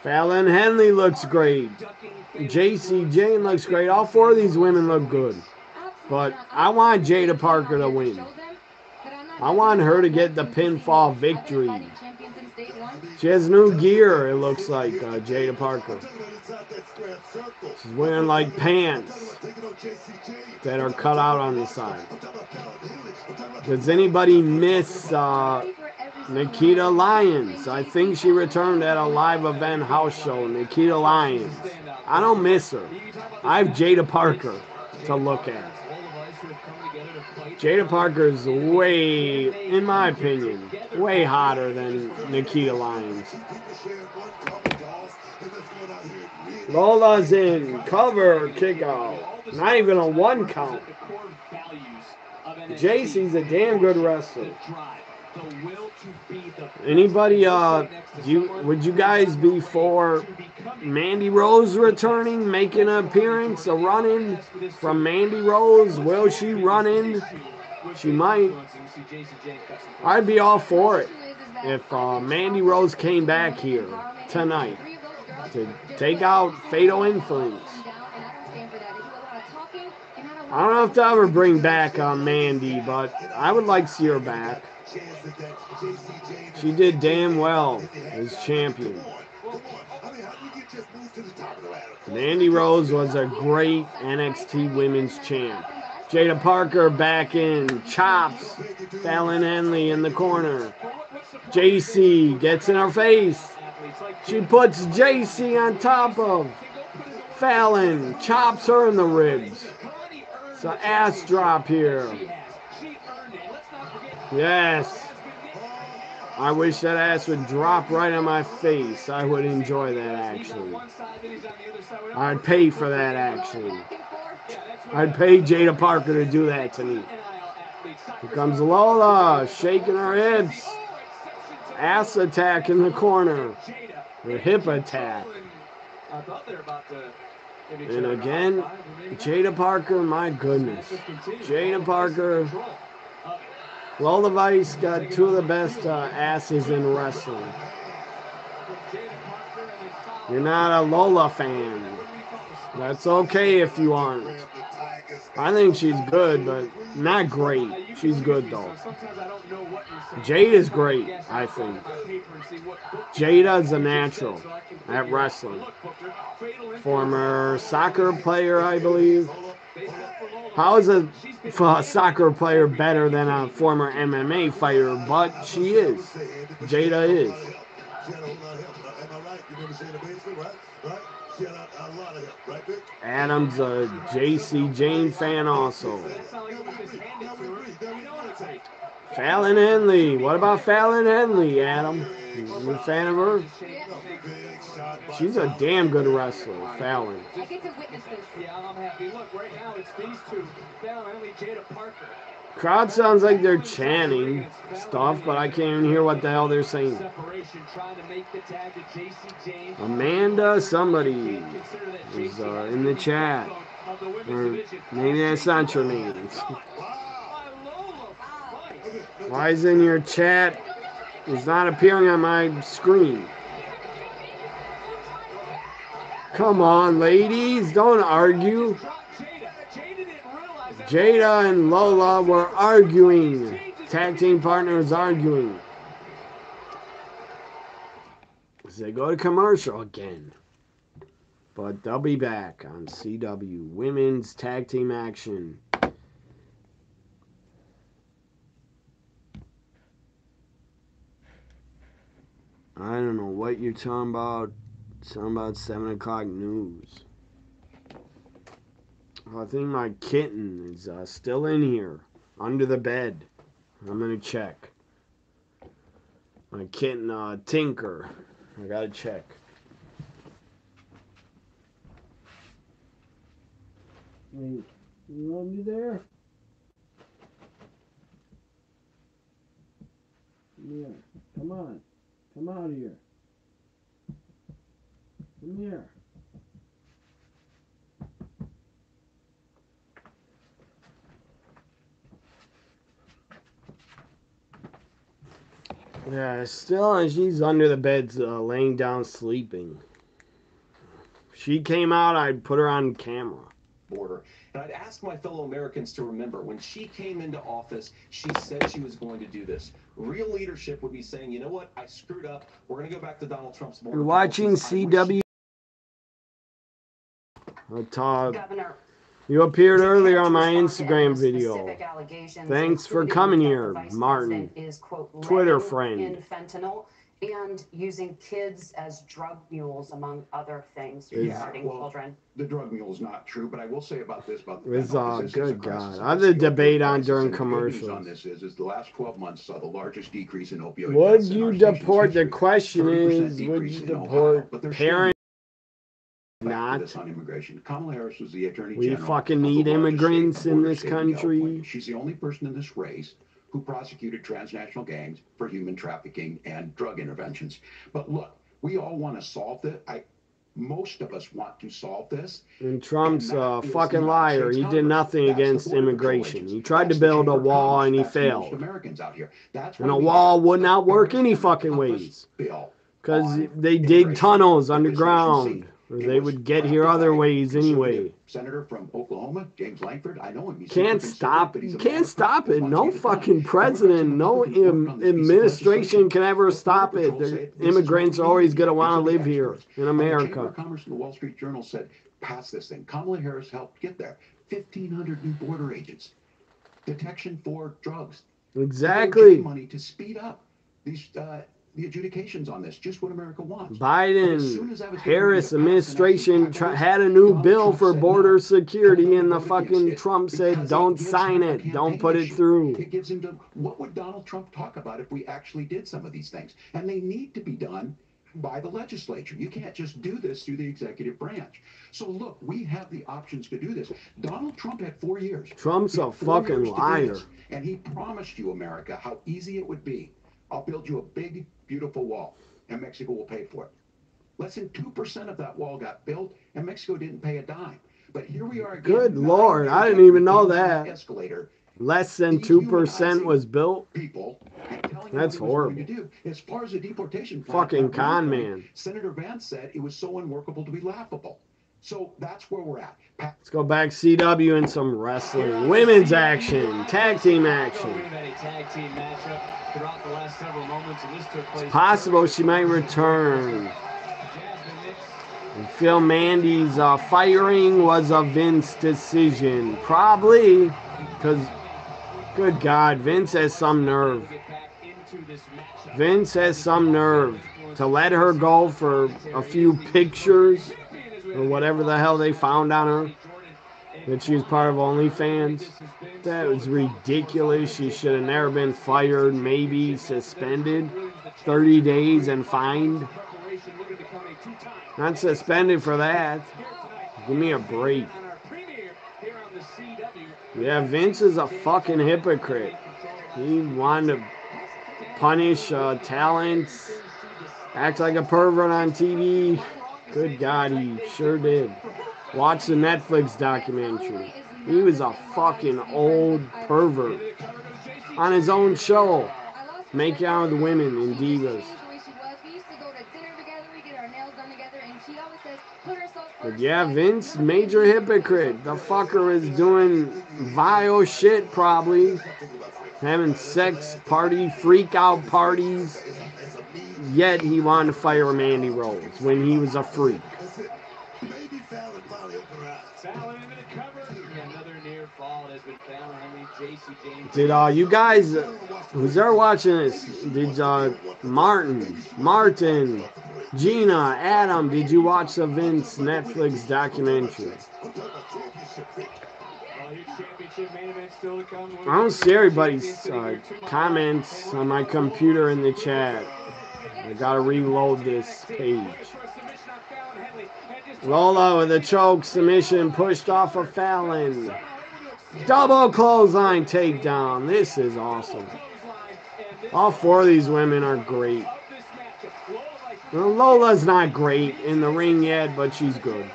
[SPEAKER 1] Fallon Henley looks great. JC Jane looks great. All four of these women look good. But I want Jada Parker to win. I want her to get the pinfall victory. She has new gear, it looks like, Jada Parker. She's wearing like pants that are cut out on the side. Does anybody miss Nikita Lyons? I think she returned at a live event house show. Nikita Lyons. I don't miss her. I have Jada Parker to look at. Jada Parker is way, in my opinion, way hotter than Nikita Lyons. Lola's in. Cover. Kick out. Not even a 1 count. JC's a damn good wrestler. Anybody, would you guys be for Mandy Rose returning, making an appearance, a run-in from Mandy Rose? Will she run in? She might. I'd be all for it if Mandy Rose came back here tonight to take out Fatal Influence. I don't know if they'll ever bring back Mandy, but I would like to see her back. She did damn well as champion. Mandy Rose was a great NXT Women's Champ. Jada Parker back in, chops Fallon Henley in the corner. JC gets in her face. She puts JC on top of Fallon, chops her in the ribs. It's an ass drop here. Yes. I wish that ass would drop right on my face. I would enjoy that, actually. I'd pay for that, actually. I'd pay Jada Parker to do that to me. Here comes Lola, shaking her hips. Ass attack in the corner. Her hip attack. And again, Jada Parker, my goodness. Jada Parker. Lola Vice got two of the best asses in wrestling. You're not a Lola fan. That's okay if you aren't. I think she's good, but not great. She's good, though. Jada's great, I think. Jada's a natural at wrestling. Former soccer player, I believe. How is a soccer player better than a former MMA fighter? But she is. Jada is. Adam's a JC Jane fan also. Fallon Henley. What about Fallon Henley, Adam? You a fan of her? She's a damn good wrestler, Fallon.
[SPEAKER 3] I get to witness this. Yeah, I'm happy. Look, right now it's these two. Fallon Henley, Jada Parker.
[SPEAKER 1] Crowd sounds like they're chanting stuff, but I can't even hear what the hell they're saying. Amanda somebody is in the chat. Or maybe that's not your name. Why is in your chat? It's not appearing on my screen. Come on, ladies, don't argue. Jada and Lola were arguing. Tag team partners arguing. As they go to commercial again. But they'll be back on CW. Women's tag team action. I don't know what you're talking about. Something about 7 o'clock news. I think my kitten is still in here, under the bed. I'm going to check. My kitten, Tinker. I got to check. Wait, you want me there? Yeah, come on. Come out here. Come here. Yeah, still, and she's under the bed, laying down sleeping. If she came out, I'd put her on camera.
[SPEAKER 10] Border. And I'd ask my fellow Americans to remember, when she came into office, she said she was going to do this. Real leadership would be saying, you know what, I screwed up. We're going to go back to Donald Trump's border.
[SPEAKER 1] You're watching CW.
[SPEAKER 12] Governor,
[SPEAKER 1] you appeared earlier on my Instagram video. Thanks for coming here, Martin.
[SPEAKER 12] is, quote,
[SPEAKER 1] Twitter
[SPEAKER 12] letting
[SPEAKER 1] friend.
[SPEAKER 12] in fentanyl and using kids as drug mules, among other things,
[SPEAKER 11] Yeah,
[SPEAKER 12] regarding children.
[SPEAKER 11] The drug mule is not true, but I will say about this, about the
[SPEAKER 1] It's
[SPEAKER 11] fentanyl, this is a
[SPEAKER 1] good
[SPEAKER 11] crisis.
[SPEAKER 1] God. I have the debate on
[SPEAKER 11] Crisis,
[SPEAKER 1] during
[SPEAKER 11] and the good news
[SPEAKER 1] commercials.
[SPEAKER 11] on this is the last 12 months saw the largest decrease in opioid
[SPEAKER 1] Would
[SPEAKER 11] deaths in
[SPEAKER 1] you
[SPEAKER 11] our nation's
[SPEAKER 1] deport? The
[SPEAKER 11] history.
[SPEAKER 1] question
[SPEAKER 11] 30%
[SPEAKER 1] is, would
[SPEAKER 11] decrease
[SPEAKER 1] you
[SPEAKER 11] in Ohio,
[SPEAKER 1] deport
[SPEAKER 11] but there's
[SPEAKER 1] parents?
[SPEAKER 11] back to
[SPEAKER 1] Not.
[SPEAKER 11] this on immigration. Kamala Harris was the Attorney
[SPEAKER 1] We
[SPEAKER 11] General.
[SPEAKER 1] fucking
[SPEAKER 11] of the
[SPEAKER 1] need
[SPEAKER 11] largest
[SPEAKER 1] immigrants
[SPEAKER 11] state,
[SPEAKER 1] in
[SPEAKER 11] border
[SPEAKER 1] this
[SPEAKER 11] state in
[SPEAKER 1] country.
[SPEAKER 11] California. She's the only person in this race who prosecuted transnational gangs for human trafficking and drug interventions. But look, we all want to solve this. Most of us want to solve this.
[SPEAKER 1] And Trump's
[SPEAKER 11] And
[SPEAKER 1] a
[SPEAKER 11] that is
[SPEAKER 1] fucking
[SPEAKER 11] the
[SPEAKER 1] liar.
[SPEAKER 11] United
[SPEAKER 1] He
[SPEAKER 11] States
[SPEAKER 1] did
[SPEAKER 11] Congress.
[SPEAKER 1] nothing
[SPEAKER 11] That's the
[SPEAKER 1] against
[SPEAKER 11] Border Patrol
[SPEAKER 1] immigration.
[SPEAKER 11] agents.
[SPEAKER 1] He tried to
[SPEAKER 11] That's the
[SPEAKER 1] build a
[SPEAKER 11] Chamber of
[SPEAKER 1] wall
[SPEAKER 11] Commerce.
[SPEAKER 1] and he
[SPEAKER 11] That's most
[SPEAKER 1] failed.
[SPEAKER 11] Americans out here. That's
[SPEAKER 1] And
[SPEAKER 11] why
[SPEAKER 1] a
[SPEAKER 11] we
[SPEAKER 1] wall
[SPEAKER 11] have
[SPEAKER 1] would
[SPEAKER 11] the
[SPEAKER 1] not work
[SPEAKER 11] fairest
[SPEAKER 1] any
[SPEAKER 11] and
[SPEAKER 1] fucking
[SPEAKER 11] toughest
[SPEAKER 1] ways.
[SPEAKER 11] bill
[SPEAKER 1] Because
[SPEAKER 11] on
[SPEAKER 1] they dig
[SPEAKER 11] immigration
[SPEAKER 1] tunnels
[SPEAKER 11] that this nation
[SPEAKER 1] underground.
[SPEAKER 11] seen.
[SPEAKER 1] Or
[SPEAKER 11] It
[SPEAKER 1] they
[SPEAKER 11] was
[SPEAKER 1] would get here other
[SPEAKER 11] ratified.
[SPEAKER 1] ways anyway.
[SPEAKER 11] Conservative Senator from Oklahoma, James Langford. I know him. He's
[SPEAKER 1] Can't
[SPEAKER 11] super
[SPEAKER 1] stop.
[SPEAKER 11] conservative, but he's
[SPEAKER 1] You
[SPEAKER 11] a
[SPEAKER 1] can't
[SPEAKER 11] moderate
[SPEAKER 1] stop it.
[SPEAKER 11] wants
[SPEAKER 1] No
[SPEAKER 11] to get it done.
[SPEAKER 1] fucking president, no
[SPEAKER 11] Democrats and Republicans worked on this piece of
[SPEAKER 1] administration
[SPEAKER 11] legislation.
[SPEAKER 1] can ever
[SPEAKER 11] But
[SPEAKER 1] stop
[SPEAKER 11] Border
[SPEAKER 1] it.
[SPEAKER 11] Patrol said, this is what
[SPEAKER 1] Immigrants
[SPEAKER 11] we
[SPEAKER 1] are always
[SPEAKER 11] need.
[SPEAKER 1] going to
[SPEAKER 11] These
[SPEAKER 1] want
[SPEAKER 11] are
[SPEAKER 1] to
[SPEAKER 11] the
[SPEAKER 1] live here
[SPEAKER 11] experts.
[SPEAKER 1] in
[SPEAKER 11] And the Chamber
[SPEAKER 1] America.
[SPEAKER 11] of Commerce and the Wall Street Journal said, pass this thing. Kamala Harris helped get there. 1,500 new border agents. Detection for drugs.
[SPEAKER 1] Exactly.
[SPEAKER 11] Money to speed up these the adjudications on this, just what America wants.
[SPEAKER 1] Biden, Harris administration had a new bill for border security, and the fucking Trump said, don't sign it, don't put it through.
[SPEAKER 11] It gives him to, what would Donald Trump talk about if we actually did some of these things? And they need to be done by the legislature. You can't just do this through the executive branch. So look, we have the options to do this. Donald Trump had 4 years.
[SPEAKER 1] Trump's a fucking liar.
[SPEAKER 11] And he promised you, America, how easy it would be. I'll build you a big, beautiful wall, and Mexico will pay for it. Less than 2% of that wall got built, and Mexico didn't pay a dime. But here we are again.
[SPEAKER 1] Good Lord, I didn't even know that.
[SPEAKER 11] Escalator.
[SPEAKER 1] Less than 2% was built?
[SPEAKER 11] People,
[SPEAKER 1] that's horrible.
[SPEAKER 11] As far as the deportation plan,
[SPEAKER 1] fucking con man.
[SPEAKER 11] Senator Vance said it was so unworkable to be laughable. So that's where we're at.
[SPEAKER 1] Let's go back CW and some wrestling. Women's action, tag team action. It's possible she might return. I feel Mandy's firing was a Vince decision. Probably, because, good God, Vince has some nerve. Vince has some nerve to let her go for a few pictures or whatever the hell they found on her, that she was part of OnlyFans. That was ridiculous. She should have never been fired, maybe suspended 30 days and fined. Not suspended for that. Give me a break. Yeah, Vince is a fucking hypocrite. He wanted to punish talents, act like a pervert on TV. Good God, he sure did. Watch the Netflix documentary. He was a fucking old pervert on his own show, making out with women and divas. But yeah, Vince, major hypocrite. The fucker is doing vile shit probably. Having sex party, freak out parties. Yet he wanted to fire Mandy Rose when he was a freak. Did you guys who's there watching this? Did Martin, Gina, Adam, did you watch the Vince Netflix documentary? I don't see everybody's comments on my computer in the chat. I gotta reload this page. Lola with a choke submission pushed off of Fallon. Double clothesline takedown. This is awesome. All four of these women are great. Well, Lola's not great in the ring yet, but she's good.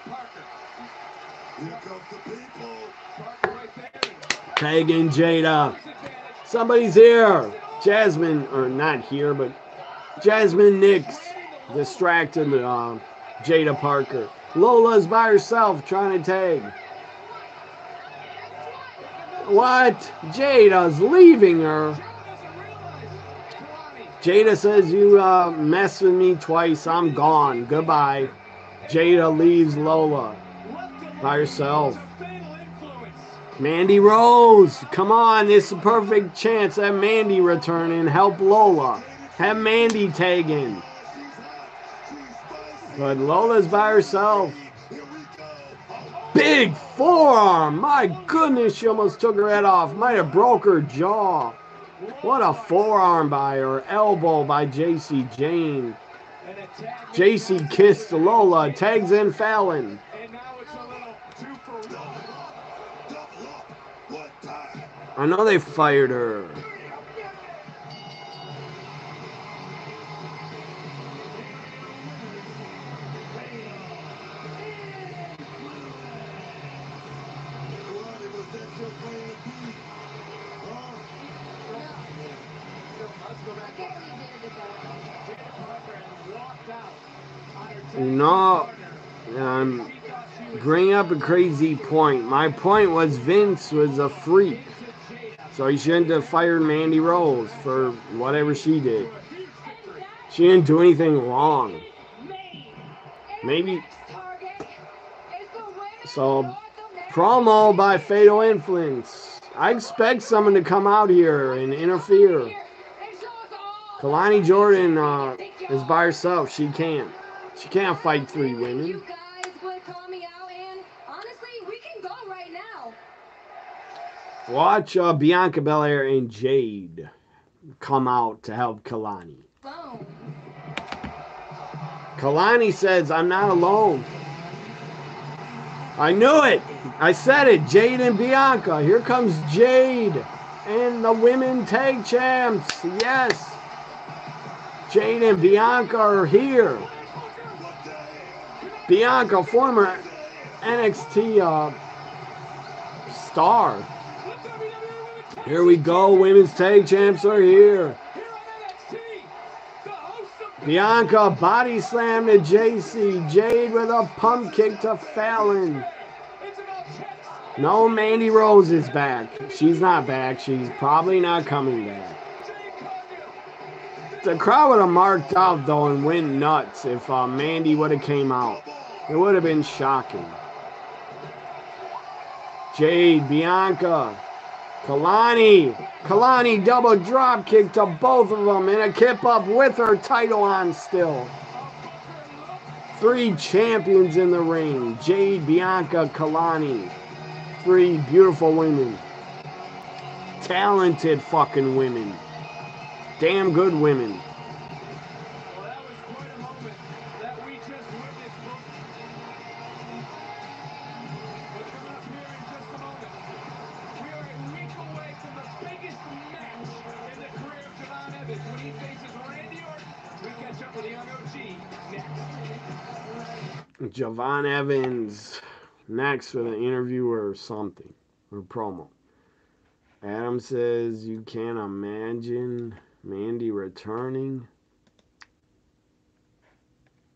[SPEAKER 1] Tagging Jada. Somebody's here. Jasmine, or not here, but Jasmine Nix distracted Jada Parker. Lola's by herself trying to tag. What? Jada's leaving her. Jada says, you mess with me twice, I'm gone. Goodbye. Jada leaves Lola by herself. Mandy Rose, come on, this is a perfect chance at Mandy returning. Help Lola. Have Mandy tagging. But Lola's by herself. Big forearm. My goodness, she almost took her head off. Might have broke her jaw. What a forearm by her. Elbow by JC Jane. JC kissed Lola. Tags in Fallon. I know they fired her. No, I'm bringing up a crazy point. My point was Vince was a freak. So he shouldn't have fired Mandy Rose for whatever she did. She didn't do anything wrong. Maybe. So, promo by Fatal Influence. I expect someone to come out here and interfere. Kalani Jordan is by herself. She can't. She can't fight three women. Watch Bianca Belair and Jade come out to help Kalani. Kalani says, I'm not alone. I knew it. I said it. Jade and Bianca. Here comes Jade and the women tag champs. Yes. Jade and Bianca are here. Bianca, former NXT star. Here we go. Women's tag champs are here. Bianca body slam to JC. Jade with a pump kick to Fallon. No, Mandy Rose is back. She's not back. She's probably not coming back. The crowd would have marked out, though, and went nuts if Mandy would have came out. It would have been shocking. Jade, Bianca, Kalani. Kalani double drop kick to both of them and a kip up with her title on still. Three champions in the ring. Jade, Bianca, Kalani. Three beautiful women. Talented fucking women. Damn good women. Javon Evans next with an interview or something, or promo. Adam says you can't imagine Mandy returning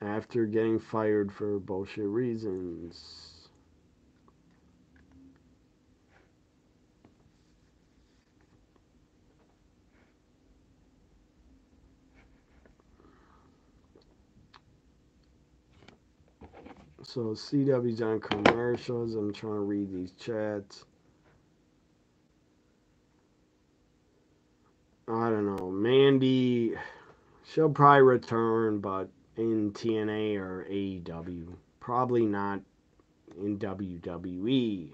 [SPEAKER 1] after getting fired for bullshit reasons. So CW's on commercials. I'm trying to read these chats. I don't know. Mandy, she'll probably return, but in TNA or AEW. Probably not in WWE.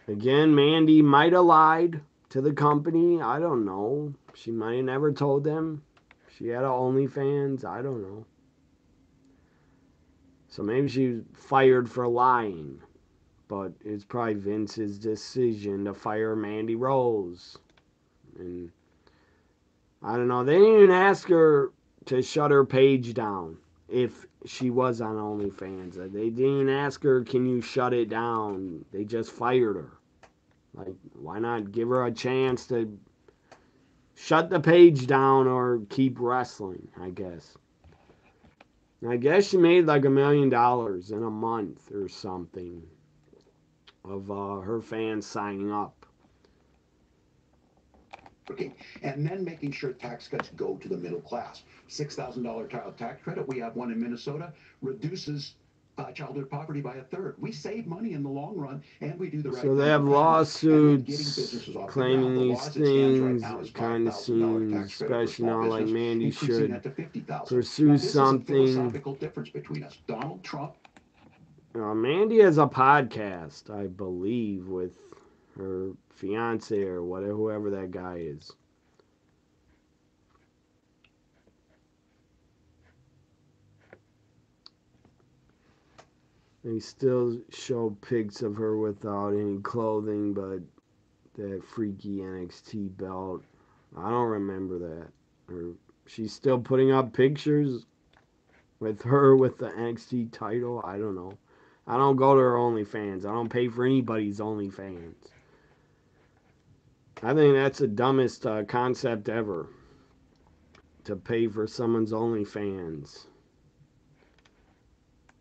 [SPEAKER 1] Again, Mandy might have lied to the company. I don't know. She might have never told them. She had an OnlyFans. I don't know. So maybe she was fired for lying. But it's probably Vince's decision to fire Mandy Rose. And I don't know. They didn't even ask her to shut her page down if she was on OnlyFans. They didn't ask her, can you shut it down? They just fired her. Like, why not give her a chance to shut the page down or keep wrestling, I guess. I guess she made like $1 million in a month or something of her fans signing up.
[SPEAKER 11] And then making sure tax cuts go to the middle class. $6,000 child tax credit, we have one in Minnesota, reduces childhood poverty by 1/3. We save money in the long run, and we do the right thing.
[SPEAKER 1] So they have lawsuits claiming these things. It kind of seems, especially now, like Mandy should pursue something.
[SPEAKER 11] Difference between us. Donald Trump.
[SPEAKER 1] Mandy has a podcast, I believe, with her fiance or whatever, whoever that guy is. They still show pics of her without any clothing, but that freaky NXT belt, I don't remember that. Or she's still putting up pictures with her with the NXT title. I don't know. I don't go to her OnlyFans. I don't pay for anybody's OnlyFans. I think that's the dumbest concept ever, to pay for someone's OnlyFans.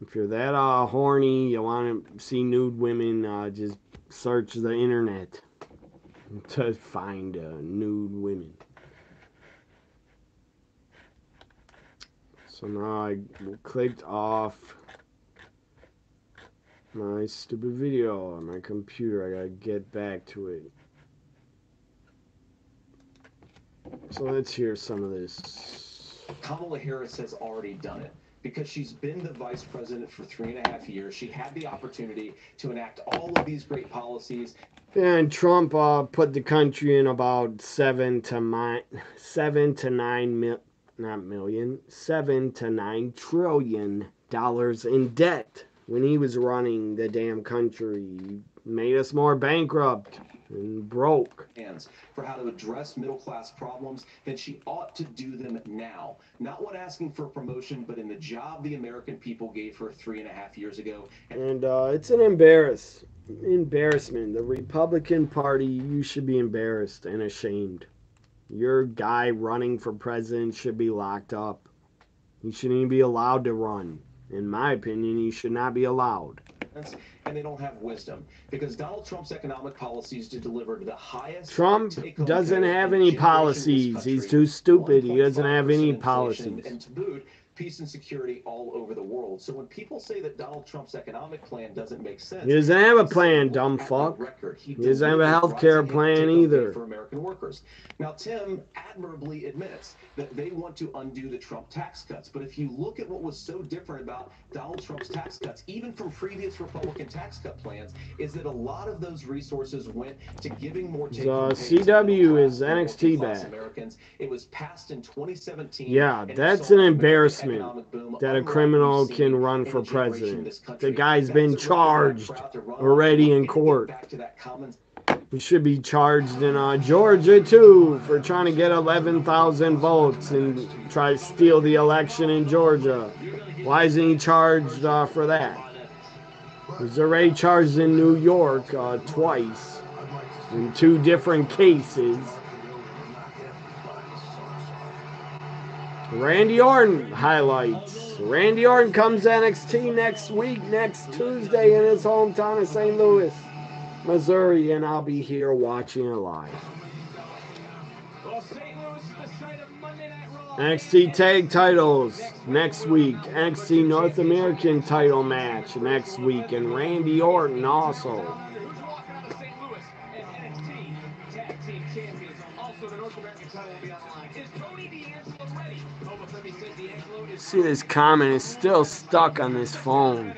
[SPEAKER 1] If you're that horny, you want to see nude women, just search the internet to find nude women. So now I clicked off my stupid video on my computer. I gotta get back to it. So let's hear some of this.
[SPEAKER 10] Kamala Harris has already done it. Because she's been the vice president for 3.5 years, she had the opportunity to enact all of these great policies.
[SPEAKER 1] And Trump put the country in about 7 to 9 trillion dollars in debt when he was running the damn country. He made us more bankrupt and broke.
[SPEAKER 10] For how to address middle-class problems, then she ought to do them now. Not when asking for a promotion, but in the job the American people gave her 3.5 years ago.
[SPEAKER 1] And it's an embarrassment. The Republican Party, you should be embarrassed and ashamed. Your guy running for president should be locked up. He shouldn't even be allowed to run. In my opinion, he should not be allowed.
[SPEAKER 10] And they don't have wisdom, because Donald Trump's economic policies to deliver the highest.
[SPEAKER 1] Trump doesn't have any policies. He's too stupid. He doesn't have any policies.
[SPEAKER 10] And to boot, peace and security all over the world. So when people say that Donald Trump's economic plan doesn't make sense,
[SPEAKER 1] he doesn't have a plan, dumb fuck. He doesn't have a health care plan either.
[SPEAKER 10] For American workers. Now, Tim admirably admits that they want to undo the Trump tax cuts. But if you look at what was so different about Donald Trump's tax cuts, even from previous Republican tax cut plans, is that a lot of those resources went to giving more
[SPEAKER 1] CW is NXT back.
[SPEAKER 10] Americans. It was passed in 2017.
[SPEAKER 1] Yeah, that's an embarrassment that a criminal can run for president. The guy's been charged already in court. He should be charged in Georgia, too, for trying to get 11,000 votes and try to steal the election in Georgia. Why isn't he charged for that? He's already charged in New York twice in 2 different cases. Randy Orton highlights. Randy Orton comes to NXT next week, next Tuesday, in his hometown of St. Louis, Missouri, and I'll be here watching it live. NXT tag titles next week. NXT North American title match next week, and Randy Orton also. See, this comment is still stuck on this phone.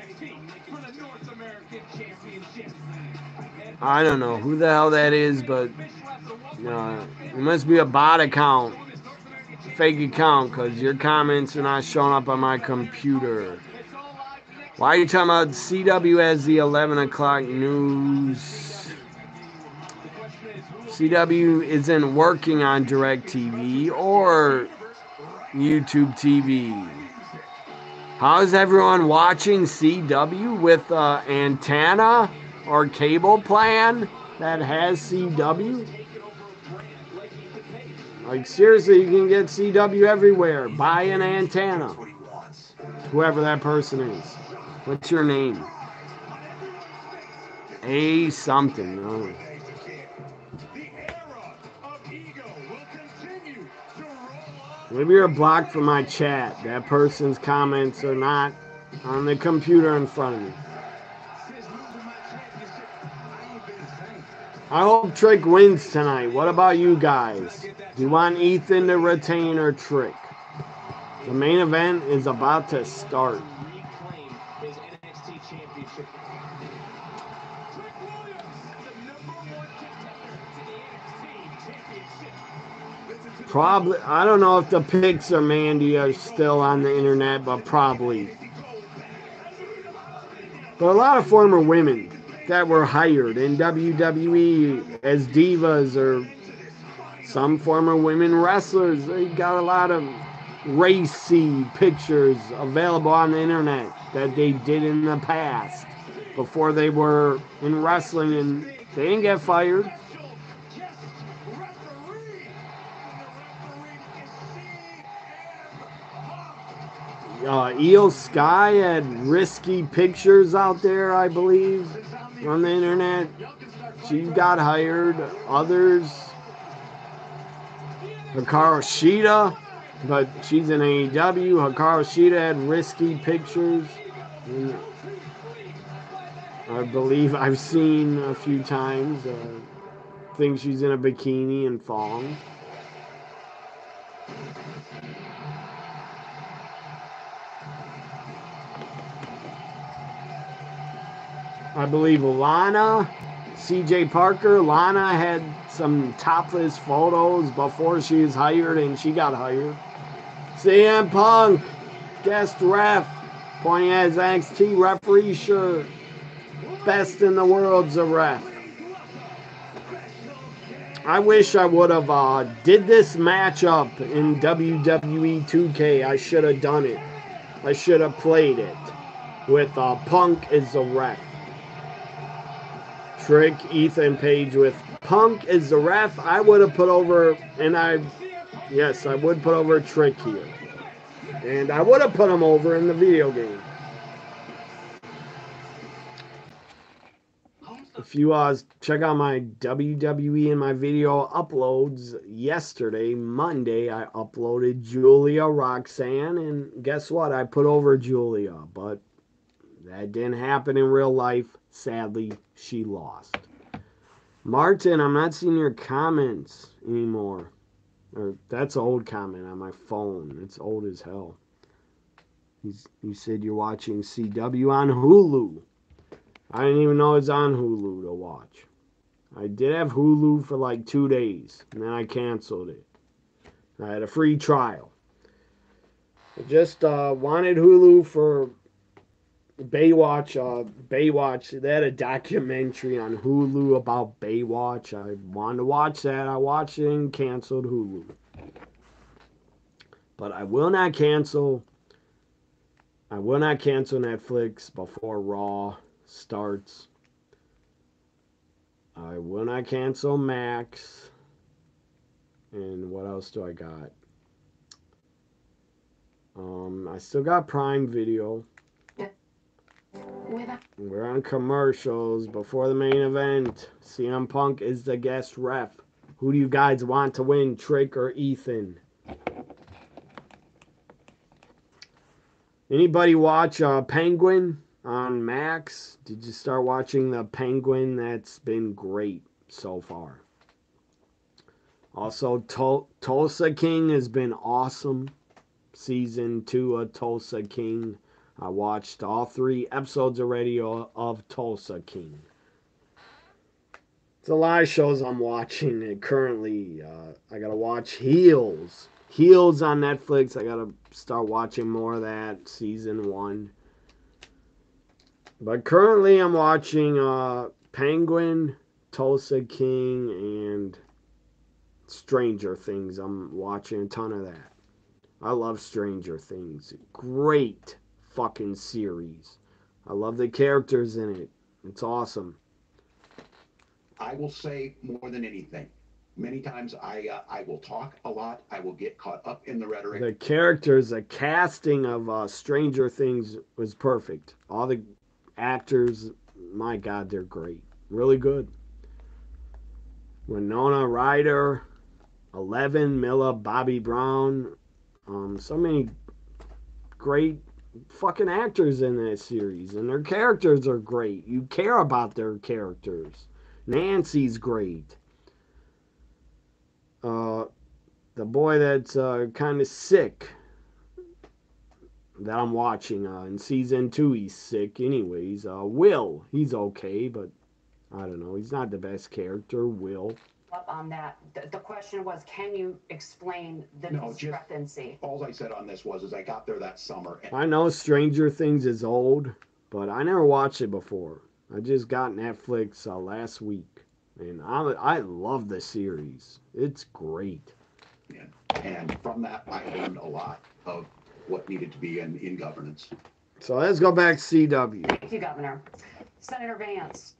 [SPEAKER 1] I don't know who the hell that is, but it must be a bot account, fake account, because your comments are not showing up on my computer. Why are you talking about CW as the 11 o'clock news? CW isn't working on DirecTV or YouTube TV. How is everyone watching CW with antenna or cable plan that has CW? Like, seriously, you can get CW everywhere. Buy an antenna. Whoever that person is. What's your name? A something. No. Maybe you're blocked from my chat. That person's comments are not on the computer in front of me. I hope Trick wins tonight. What about you guys? Do you want Ethan to retain or Trick? The main event is about to start. Probably, I don't know if the pics or Mandy are still on the internet, but probably. But a lot of former women that were hired in WWE as divas or some former women wrestlers, they got a lot of racy pictures available on the internet that they did in the past before they were in wrestling, and they didn't get fired. Io Sky had risky pictures out there, I believe, on the internet. She got hired. Others, Hikaru Shida, but she's in AEW. Hikaru Shida had risky pictures. I believe I've seen a few times. Think she's in a bikini and thongs. I believe Lana, CJ Parker, Lana had some topless photos before she was hired, and she got hired. CM Punk, guest ref, pointing at his NXT referee shirt. Best in the world's a ref. I wish I would have did this matchup in WWE 2K. I should have done it. I should have played it with Punk as the ref. Trick, Ethan Page with Punk as the ref. I would have put over, and I would put over Trick here. And I would have put him over in the video game. If you check out my WWE and my video uploads yesterday, Monday, I uploaded Guilia, Roxanne, and guess what? I put over Guilia, but that didn't happen in real life. Sadly, she lost. Martin, I'm not seeing your comments anymore. Or that's an old comment on my phone. It's old as hell. You said you're watching CW on Hulu. I didn't even know it's on Hulu to watch. I did have Hulu for like 2 days, and then I canceled it. I had a free trial. I just wanted Hulu for Baywatch. Baywatch, they had a documentary on Hulu about Baywatch. I wanted to watch that. I watched it and canceled Hulu. But I will not cancel Netflix before Raw starts. I will not cancel Max. And what else do I got? I still got Prime Video. We're on commercials before the main event. CM Punk is the guest ref. Who do you guys want to win, Trick or Ethan? Anybody watch Penguin on Max? Did you start watching the Penguin? That's been great so far. Also, Tulsa King has been awesome. Season 2 of Tulsa King. I watched all 3 episodes already of Tulsa King. It's a lot of shows I'm watching currently. I gotta watch Heels. Heels on Netflix. I gotta start watching more of that. Season 1. But currently I'm watching Penguin, Tulsa King, and Stranger Things. I'm watching a ton of that. I love Stranger Things. Great fucking series. I love the characters in it. It's awesome.
[SPEAKER 11] I will say more than anything, Many times I will talk a lot. I will get caught up in the rhetoric.
[SPEAKER 1] The characters, the casting of Stranger Things was perfect. All the actors, my God, they're great. Really good. Winona Ryder, 11, Milla, Bobby Brown. So many great fucking actors in that series. And their characters are great. You care about their characters. Nancy's great. The boy that's kind of sick that I'm watching in season 2, he's sick anyways. Will, he's okay, but I don't know. He's not the best character. Will.
[SPEAKER 12] Up on that, the question was, can you explain the discrepancy?
[SPEAKER 11] All I said on this was I got there that summer.
[SPEAKER 1] I know Stranger Things is old, but I never watched it before. I just got Netflix last week, and I love the series. It's great.
[SPEAKER 11] And from that, I learned a lot of what needed to be in governance.
[SPEAKER 1] So let's go back to CW.
[SPEAKER 12] Thank you, Governor. Senator Vance.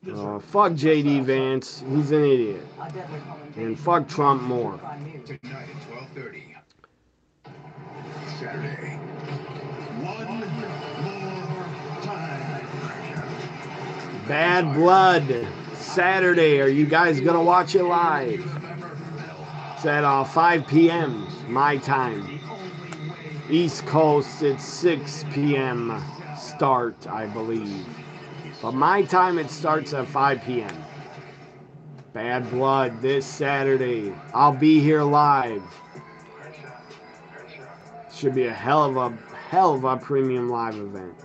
[SPEAKER 1] Fuck JD Vance. He's an idiot. And fuck Trump more.
[SPEAKER 2] Tonight at 12:30. Saturday. One more time.
[SPEAKER 1] Bad Blood. Saturday. Are you guys going to watch it live? It's at 5 p.m. my time. East Coast, it's 6 p.m. start, I believe. But my time, it starts at 5 p.m. Bad Blood this Saturday. I'll be here live. Should be a hell of a premium live event.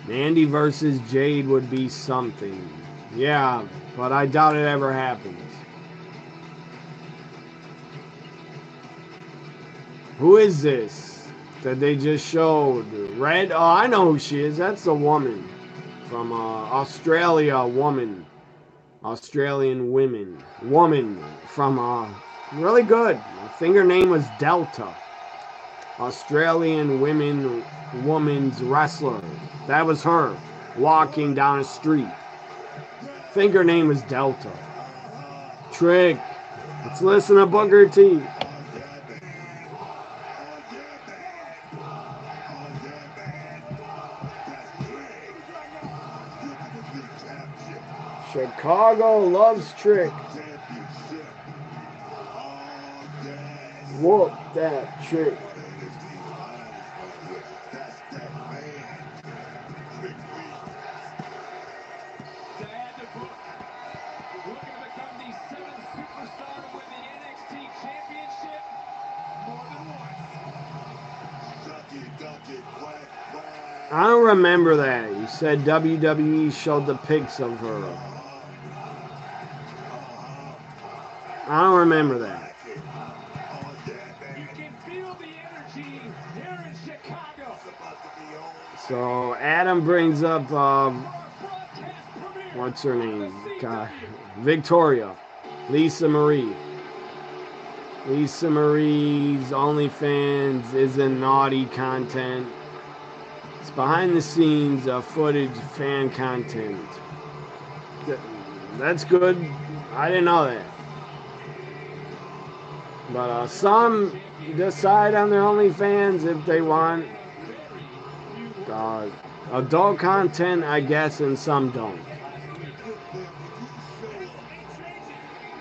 [SPEAKER 1] Mandy versus Jade would be something. Yeah, but I doubt it ever happens. Who is this that they just showed? Red? Oh, I know who she is. That's the woman from Australia. Australian woman from really good. I think her name was Delta. Australian woman's wrestler. That was her walking down a street. I think her name was Delta. Trick. Let's listen to Booker T. Chicago loves Trick. Whoop that Trick. I don't remember that. You said WWE showed the pics of her. I don't remember that.
[SPEAKER 3] You can feel the energy here in Chicago.
[SPEAKER 1] So Adam brings up what's her name? God, Victoria, Lisa Marie. Lisa Marie's OnlyFans isn't naughty content. It's behind the scenes footage, fan content. That's good. I didn't know that. But some decide on their OnlyFans if they want adult content, I guess, and some don't.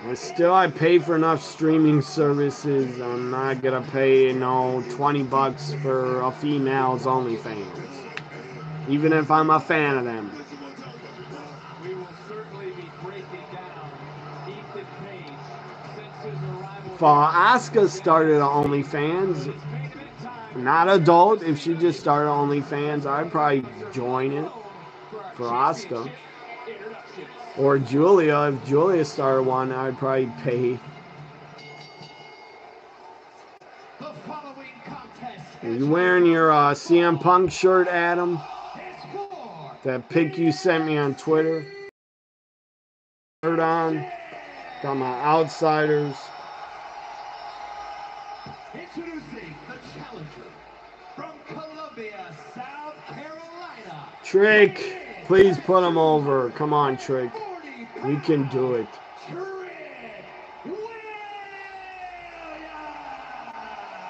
[SPEAKER 1] And still, I pay for enough streaming services. I'm not gonna pay, $20 for a female's OnlyFans, even if I'm a fan of them.
[SPEAKER 3] We will certainly be breaking down Ethan Page since his arrival.
[SPEAKER 1] If Asuka started OnlyFans, not adult, if she just started OnlyFans, I'd probably join it for Asuka. Or Julia, if Julia started one, I'd probably pay. Are you wearing your CM Punk shirt, Adam? That pic you sent me on Twitter? Shirt on. Got my Outsiders.
[SPEAKER 2] Introducing the challenger
[SPEAKER 3] from Columbia, South Carolina.
[SPEAKER 1] Trick, please put him over. Come on, Trick. We can do it.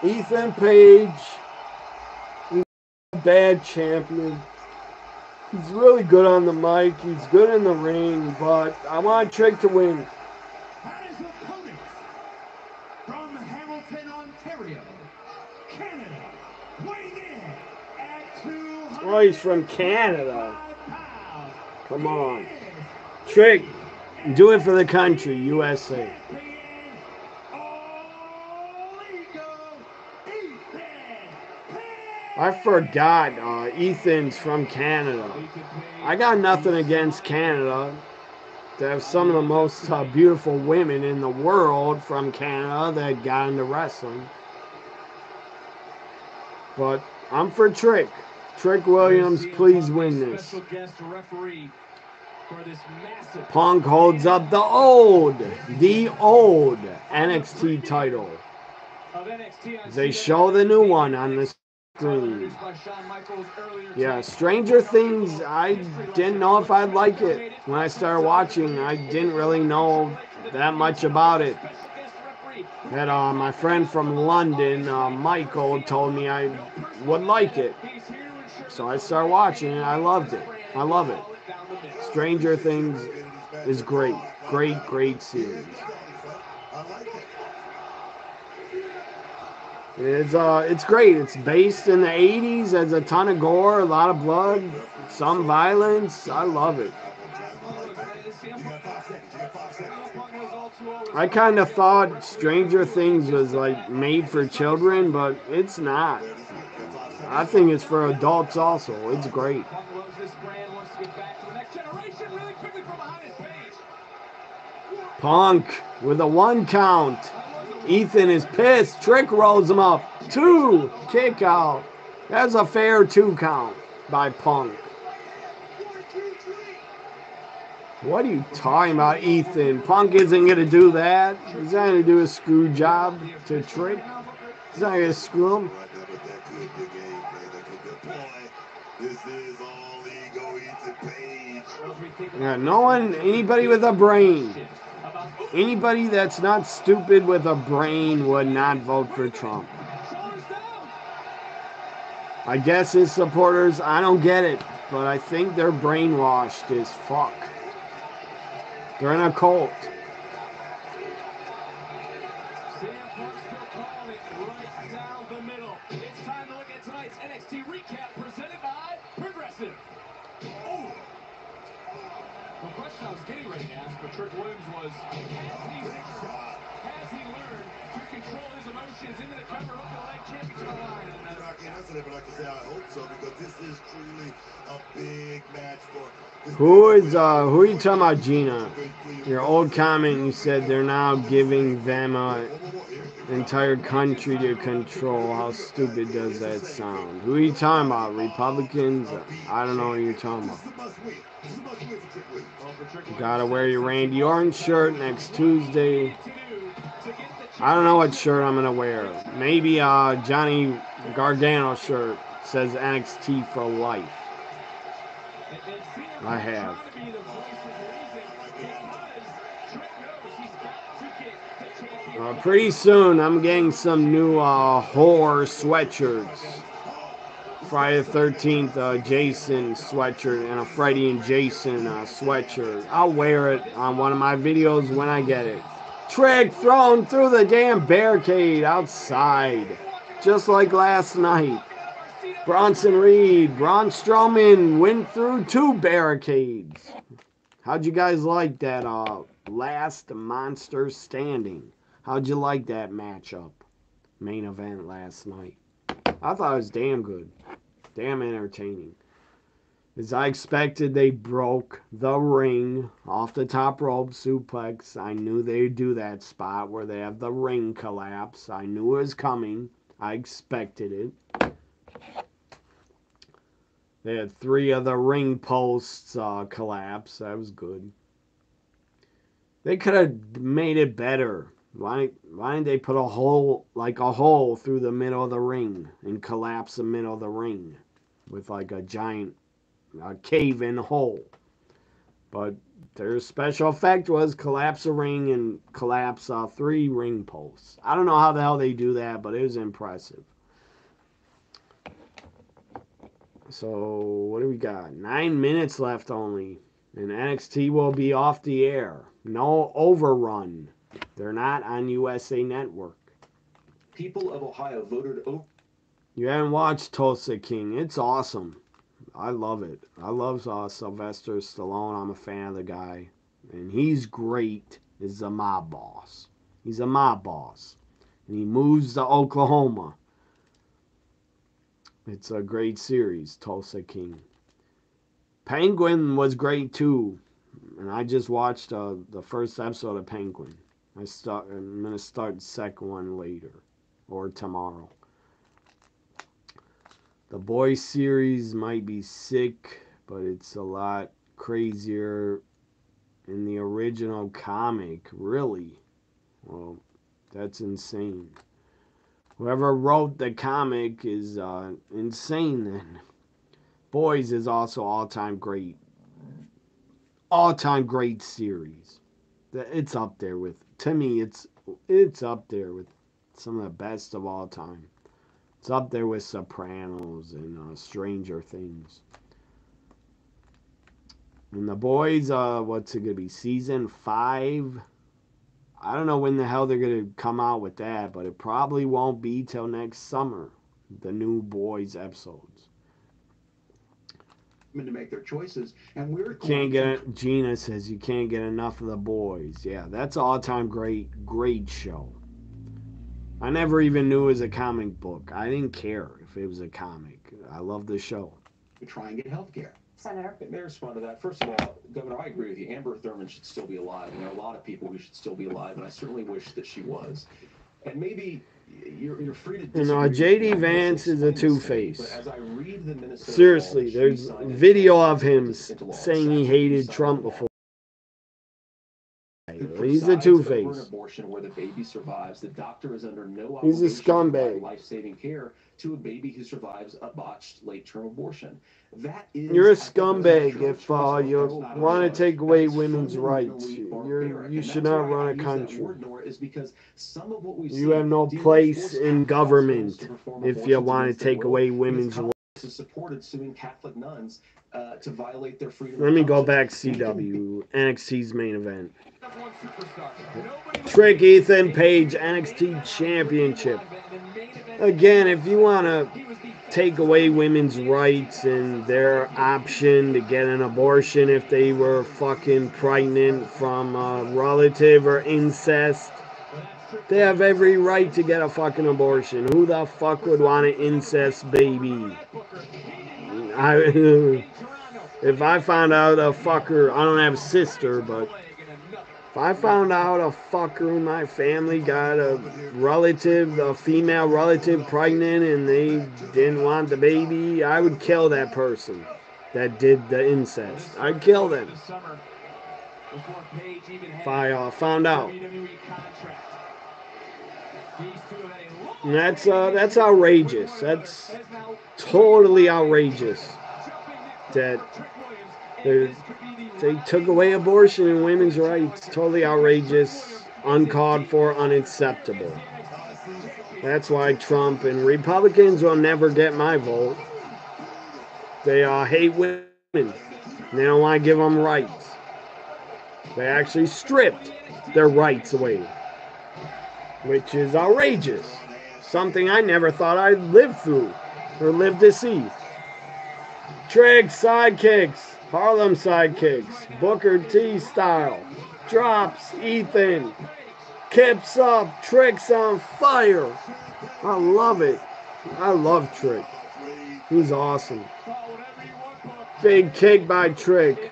[SPEAKER 1] Ethan Page, he's a bad champion. He's really good on the mic. He's good in the ring, but I want Trick to win.
[SPEAKER 3] And his opponent from Hamilton, Ontario, Canada, weighing in at 200.
[SPEAKER 1] Oh, he's from Canada. Come on. Trick, do it for the country, USA. I forgot Ethan's from Canada. I got nothing against Canada. They have some of the most beautiful women in the world from Canada that got into wrestling. But I'm for Trick. Trick Williams, please win this. Punk holds up the old NXT title. They show the new one on the screen. Yeah, Stranger Things, I didn't know if I'd like it. When I started watching, I didn't really know that much about it. Had my friend from London, Michael, told me I would like it. So I started watching it. I loved it. I love it. Stranger Things is great. Great series. It's great. It's based in the 80s. There's a ton of gore, a lot of blood, some violence. I love it. I kind of thought Stranger Things was like made for children, but it's not. I think it's for adults also. It's great. Punk with a 1 count. Ethan is pissed. Trick rolls him up. 2 kick out. That's a fair 2 count by Punk. What are you talking about, Ethan? Punk isn't going to do that. He's not going to do a screw job to Trick. He's not going to screw him. Yeah, no one, anybody with a brain, anybody that's not stupid with a brain would not vote for Trump. I guess his supporters, I don't get it, but I think they're brainwashed as fuck. They're in a cult.
[SPEAKER 3] It's time to look at tonight's NXT recap presented by Progressive. Oh! The question I was getting ready to ask for Trick Williams was, has he learned to control his emotions into the cover of the leg championship line?
[SPEAKER 4] I can't answer that, but I can say I hope so, because this is truly a big match for...
[SPEAKER 1] Who are you talking about, Gina? Your old comment, you said they're now giving them an entire country to control. How stupid does that sound? Who are you talking about? Republicans? I don't know what you're talking about. You gotta wear your Randy Orton shirt next Tuesday. I don't know what shirt I'm gonna wear. Maybe Johnny Gargano shirt. Says NXT for life. I have. Pretty soon I'm getting some new horror sweatshirts. Friday the 13th Jason sweatshirt and a Freddy and Jason sweatshirt. I'll wear it on one of my videos when I get it. Trick thrown through the damn barricade outside. Just like last night. Bronson Reed, Braun Strowman went through 2 barricades. How'd you guys like that last monster standing? How'd you like that matchup? Main event last night. I thought it was damn good. Damn entertaining. As I expected, they broke the ring off the top rope suplex. I knew they'd do that spot where they have the ring collapse. I knew it was coming. I expected it. They had 3 of the ring posts collapse. That was good. They could have made it better. Why didn't they put a hole through the middle of the ring and collapse the middle of the ring with like a giant cave-in hole? But their special effect was collapse a ring and collapse 3 ring posts. I don't know how the hell they do that, but it was impressive. So what do we got? 9 minutes left only, and NXT will be off the air. No overrun. They're not on USA Network.
[SPEAKER 10] People of Ohio voted over.
[SPEAKER 1] You haven't watched Tulsa King. It's awesome. I love it. I love Sylvester Stallone. I'm a fan of the guy. And he's great as a mob boss. He's a mob boss. And he moves to Oklahoma. It's a great series, Tulsa King. Penguin was great too. And I just watched the first episode of Penguin. I'm going to start the second one later. Or tomorrow. The Boys series might be sick, but it's a lot crazier in the original comic. Really? Well, that's insane. Whoever wrote the comic is insane then. Boys is also all-time great. All-time great series. It's up there with, to me, it's up there with some of the best of all time. It's up there with Sopranos and Stranger Things. And The Boys, what's it going to be, season 5? I don't know when the hell they're going to come out with that, but it probably won't be till next summer, the new Boys episodes.
[SPEAKER 11] To make their choices, and we're
[SPEAKER 1] can't get. Gina says you can't get enough of The Boys. Yeah, that's all-time great show. I never even knew it was a comic book. I didn't care if it was a comic. I love the show.
[SPEAKER 11] To try and get health care.
[SPEAKER 12] Senator.
[SPEAKER 10] May I respond to that? First of all, Governor, I agree with you. Amber Thurman should still be alive. And there are a lot of people who should still be alive, and I certainly wish that she was. And maybe you're free to disagree.
[SPEAKER 1] J.D. Vance is a two-face. Seriously, there's video of him saying he hated Trump before. He's a two-face.
[SPEAKER 10] Where the baby survives, the doctor is under no
[SPEAKER 1] He's a scumbag.
[SPEAKER 10] Life-saving care to a baby who survives a botched late-term abortion. That is.
[SPEAKER 1] You're a scumbag if you want to take away women's rights. You should not run a country. You have no place in government if you want to take away women's rights.
[SPEAKER 10] Supported suing Catholic nuns to violate their freedom.
[SPEAKER 1] Let me go back CW, NXT's main event. Trick Ethan Page, NXT Championship. Again, if you want to take away women's rights and their option to get an abortion if they were fucking pregnant from a relative or incest, they have every right to get a fucking abortion. Who the fuck would want an incest baby? If I found out a fucker, I don't have a sister, but if I found out a fucker in my family got a relative, a female relative pregnant and they didn't want the baby, I would kill that person that did the incest. I'd kill them. If I found out. And that's outrageous. That's totally outrageous that they took away abortion and women's rights. Totally outrageous, uncalled for, unacceptable. That's why Trump and Republicans will never get my vote. They hate women. They don't want to give them rights. They actually stripped their rights away, which is outrageous. Something I never thought I'd live through or live to see. Trick sidekicks, Harlem sidekicks, Booker T style. Drops Ethan. Kips up, Trick's on fire. I love it. I love Trick. He's awesome. Big kick by Trick.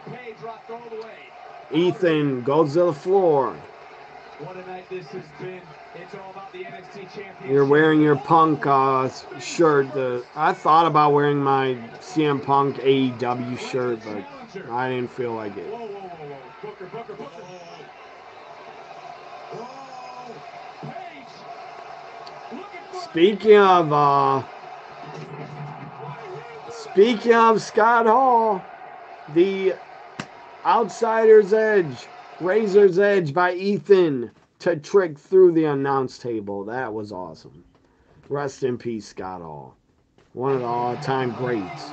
[SPEAKER 1] Ethan goes to the floor.
[SPEAKER 3] What a night this has been. It's all about the NXT Championship.
[SPEAKER 1] You're wearing your Punk shirt. I thought about wearing my CM Punk AEW shirt, but I didn't feel like it.
[SPEAKER 3] Whoa. Booker.
[SPEAKER 1] Speaking of Scott Hall, the Outsider's Edge, Razor's Edge by Ethan to Trick through the announce table. That was awesome. Rest in peace, Scott Hall. One of the all-time greats.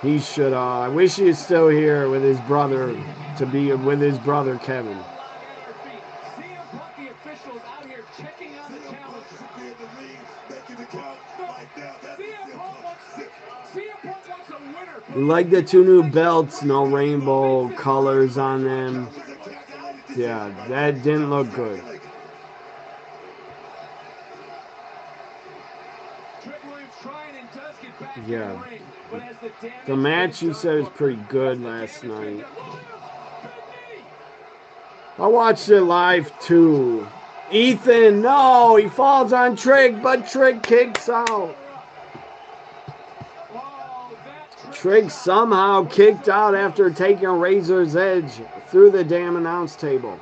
[SPEAKER 1] He should, I wish he was still here with his brother, to be with his brother Kevin. We like the two new belts, no rainbow colors on them. Yeah, that didn't look good. Yeah. The match, you said, was pretty good last night. I watched it live, too. Ethan, no, he falls on Trick, but Trick kicks out. Trick somehow kicked out after taking Razor's Edge through the damn announce table.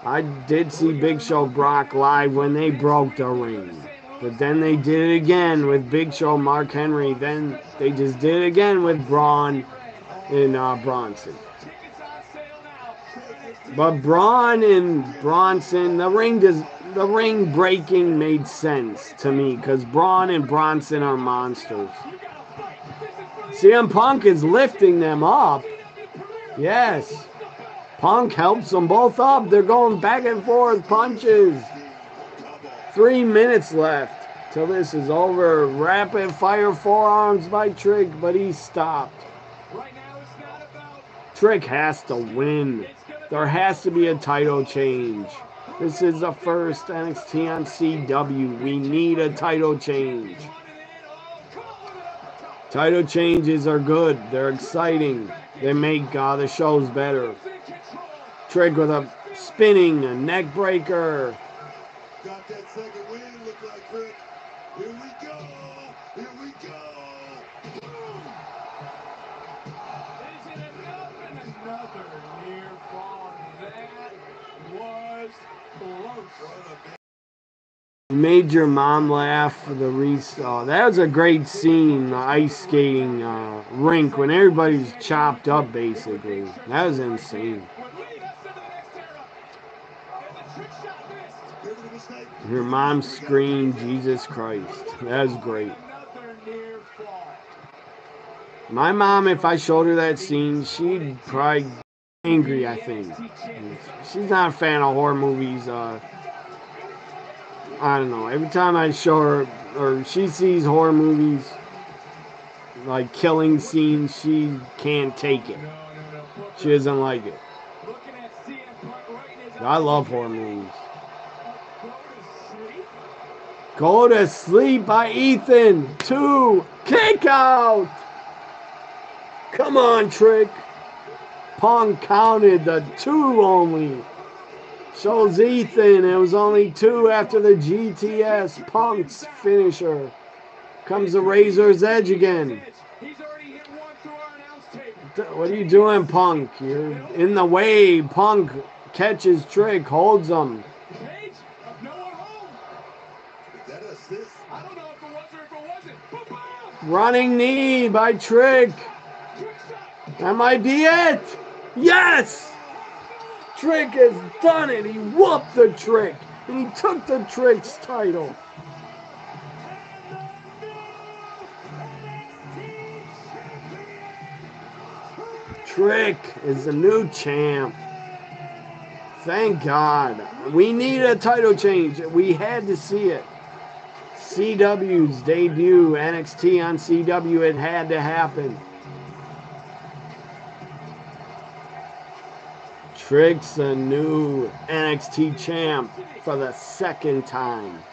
[SPEAKER 1] I did see Big Show Brock live when they broke the ring. But then they did it again with Big Show, Mark Henry. Then they just did it again with Braun and Bronson. But Braun and Bronson, the ring breaking made sense to me because Braun and Bronson are monsters. CM Punk is lifting them up. Yes. Punk helps them both up. They're going back and forth punches. 3 minutes left till this is over. Rapid fire forearms by Trick, but he stopped. Trick has to win. There has to be a title change. This is the first NXT on CW. We need a title change. Title changes are good. They're exciting. They make the shows better. Trick with a spinning a neck breaker.
[SPEAKER 2] Got that second win, look like Trick. Here we go. Here we go.
[SPEAKER 3] Another near fall. That was close.
[SPEAKER 1] Made your mom laugh for the restart. That was a great scene, the ice skating rink when everybody's chopped up basically. That was insane. Your mom screamed, Jesus Christ. That was great. My mom, if I showed her that scene, she'd probably be angry, I think. She's not a fan of horror movies. I don't know. Every time I show her, or she sees horror movies, like killing scenes, she can't take it. She doesn't like it. I love horror movies. Go to sleep by Ethan. 2. Kick out. Come on, Trick. Punk counted the 2 only. Shows Ethan it was only 2 after the GTS. Punk's finisher. Comes the Razor's Edge again. What are you doing, Punk? You're in the way. Punk catches Trick, holds him. Running knee by Trick. That might be it. Yes! Trick has done it. He whooped the Trick. And he took the Trick's title. Trick is the new champ. Thank God. We need a title change. We had to see it. CW's debut, NXT on CW, it had to happen. Trick's a new NXT champ for the 2nd time.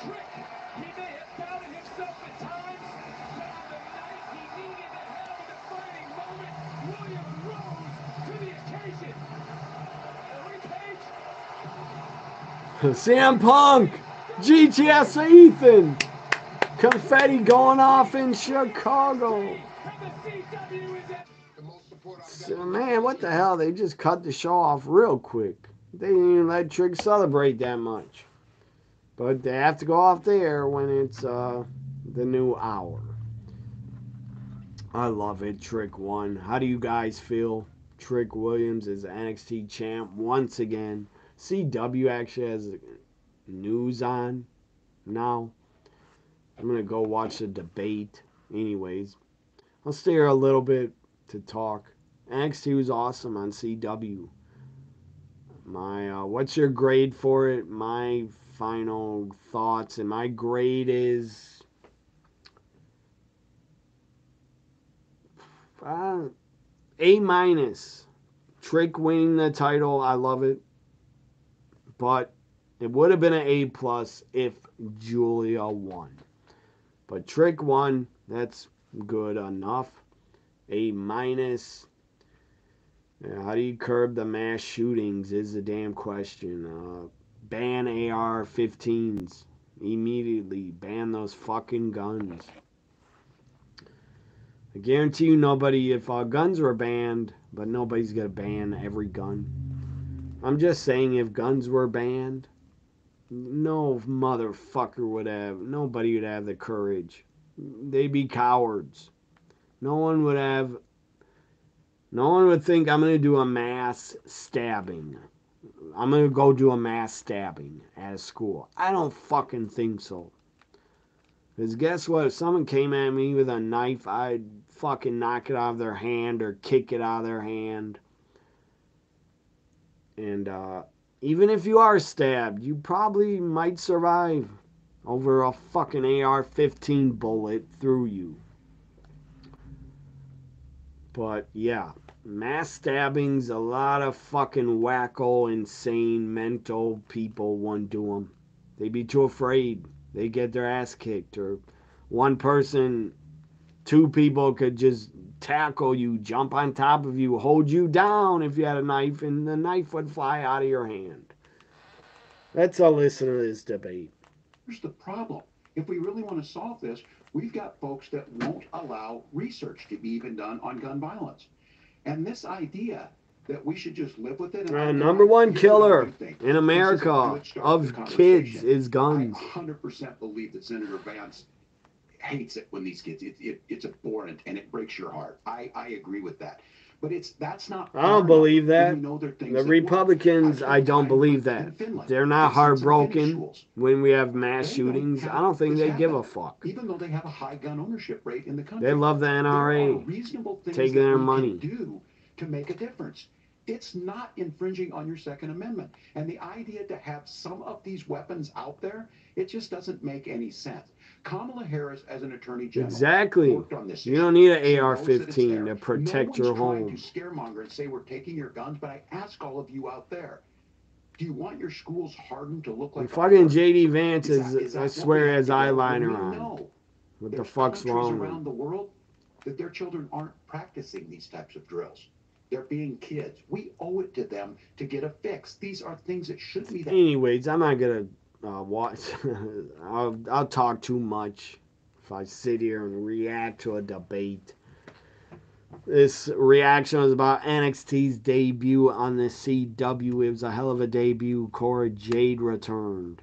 [SPEAKER 1] CM Punk, GTS Ethan, confetti going off in Chicago. So, man, what the hell? They just cut the show off real quick. They didn't even let Trick celebrate that much. But they have to go off the air when it's the new hour. I love it. Trick won. How do you guys feel? Trick Williams is NXT champ once again. CW actually has news on now. I'm going to go watch the debate. Anyways, I'll stay here a little bit to talk. NXT was awesome on CW. What's your grade for it? My final thoughts, and my grade is A-. Trick winning the title, I love it, but it would have been an A+ if Giulia won. But Trick won, that's good enough. A-. How do you curb the mass shootings is the damn question. Ban AR-15s. Immediately. Ban those fucking guns. I guarantee you nobody, if guns were banned, but nobody's going to ban every gun. I'm just saying if guns were banned, no motherfucker would have, nobody would have the courage. They'd be cowards. No one would think I'm going to do a mass stabbing. I'm going to go do a mass stabbing at a school. I don't fucking think so. Because guess what? If someone came at me with a knife, I'd fucking knock it out of their hand or kick it out of their hand. And even if you are stabbed, you probably might survive over a fucking AR-15 bullet through you. But yeah, mass stabbings, a lot of fucking wacko, insane, mental people won't do them. They'd be too afraid. They get their ass kicked, or one person, two people could just tackle you, jump on top of you, hold you down if you had a knife, and the knife would fly out of your hand. Let's all listen to this debate.
[SPEAKER 11] Here's the problem. If we really want to solve this, we've got folks that won't allow research to be even done on gun violence. And this idea that we should just live with it.
[SPEAKER 1] Number one killer in America of kids is guns.
[SPEAKER 11] I 100% believe that Senator Vance hates it when these kids, it's abhorrent and it breaks your heart. I agree with that. But that's not.
[SPEAKER 1] I don't believe that. The Republicans, I don't believe that. They're not heartbroken when we have mass shootings. I don't think they give a fuck.
[SPEAKER 11] Even though they have a high gun ownership rate in the country.
[SPEAKER 1] They love the NRA taking their money.
[SPEAKER 11] Do to make a difference. It's not infringing on your Second Amendment. And the idea to have some of these weapons out there, it just doesn't make any sense. Kamala Harris, as an attorney general, worked on this.
[SPEAKER 1] You don't need an AR-15 to protect your home.
[SPEAKER 11] No one's trying to scaremonger and say we're taking your guns, but I ask all of you out there, do you want your schools hardened to look like...
[SPEAKER 1] Fucking J.D. Vance is I swear, has eyeliner on. What the fuck's wrong with
[SPEAKER 11] around the world that their children aren't practicing these types of drills. They're being kids. We owe it to them to get a fix. These are things that shouldn't be...
[SPEAKER 1] Anyways, I'm not going to watch. I'll talk too much if I sit here and react to a debate. This reaction was about NXT's debut on the CW. It was a hell of a debut. Cora Jade returned.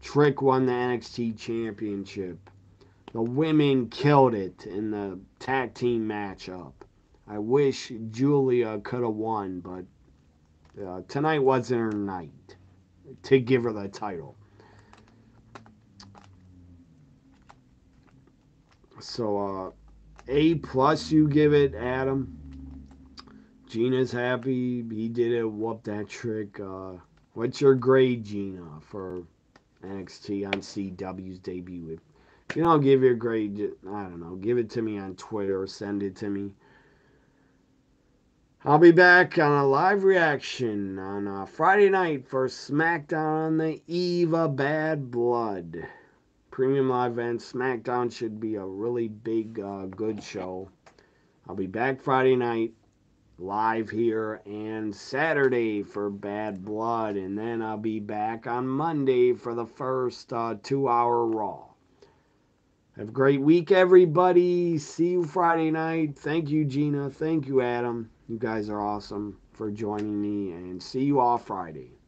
[SPEAKER 1] Trick won the NXT championship. The women killed it in the tag team matchup. I wish Giulia could have won, but tonight wasn't her night to give her the title. So, A+ you give it, Adam. Gina's happy. He did it. Whoop that Trick. What's your grade, Gina, for NXT on CW's debut? If you don't give your grade, I don't know. Give it to me on Twitter or send it to me. I'll be back on a live reaction on Friday night for SmackDown on the eve of Bad Blood. Premium live event. SmackDown should be a really big, good show. I'll be back Friday night live here and Saturday for Bad Blood. And then I'll be back on Monday for the first 2-hour Raw. Have a great week, everybody. See you Friday night. Thank you, Gina. Thank you, Adam. You guys are awesome for joining me, and see you all Friday.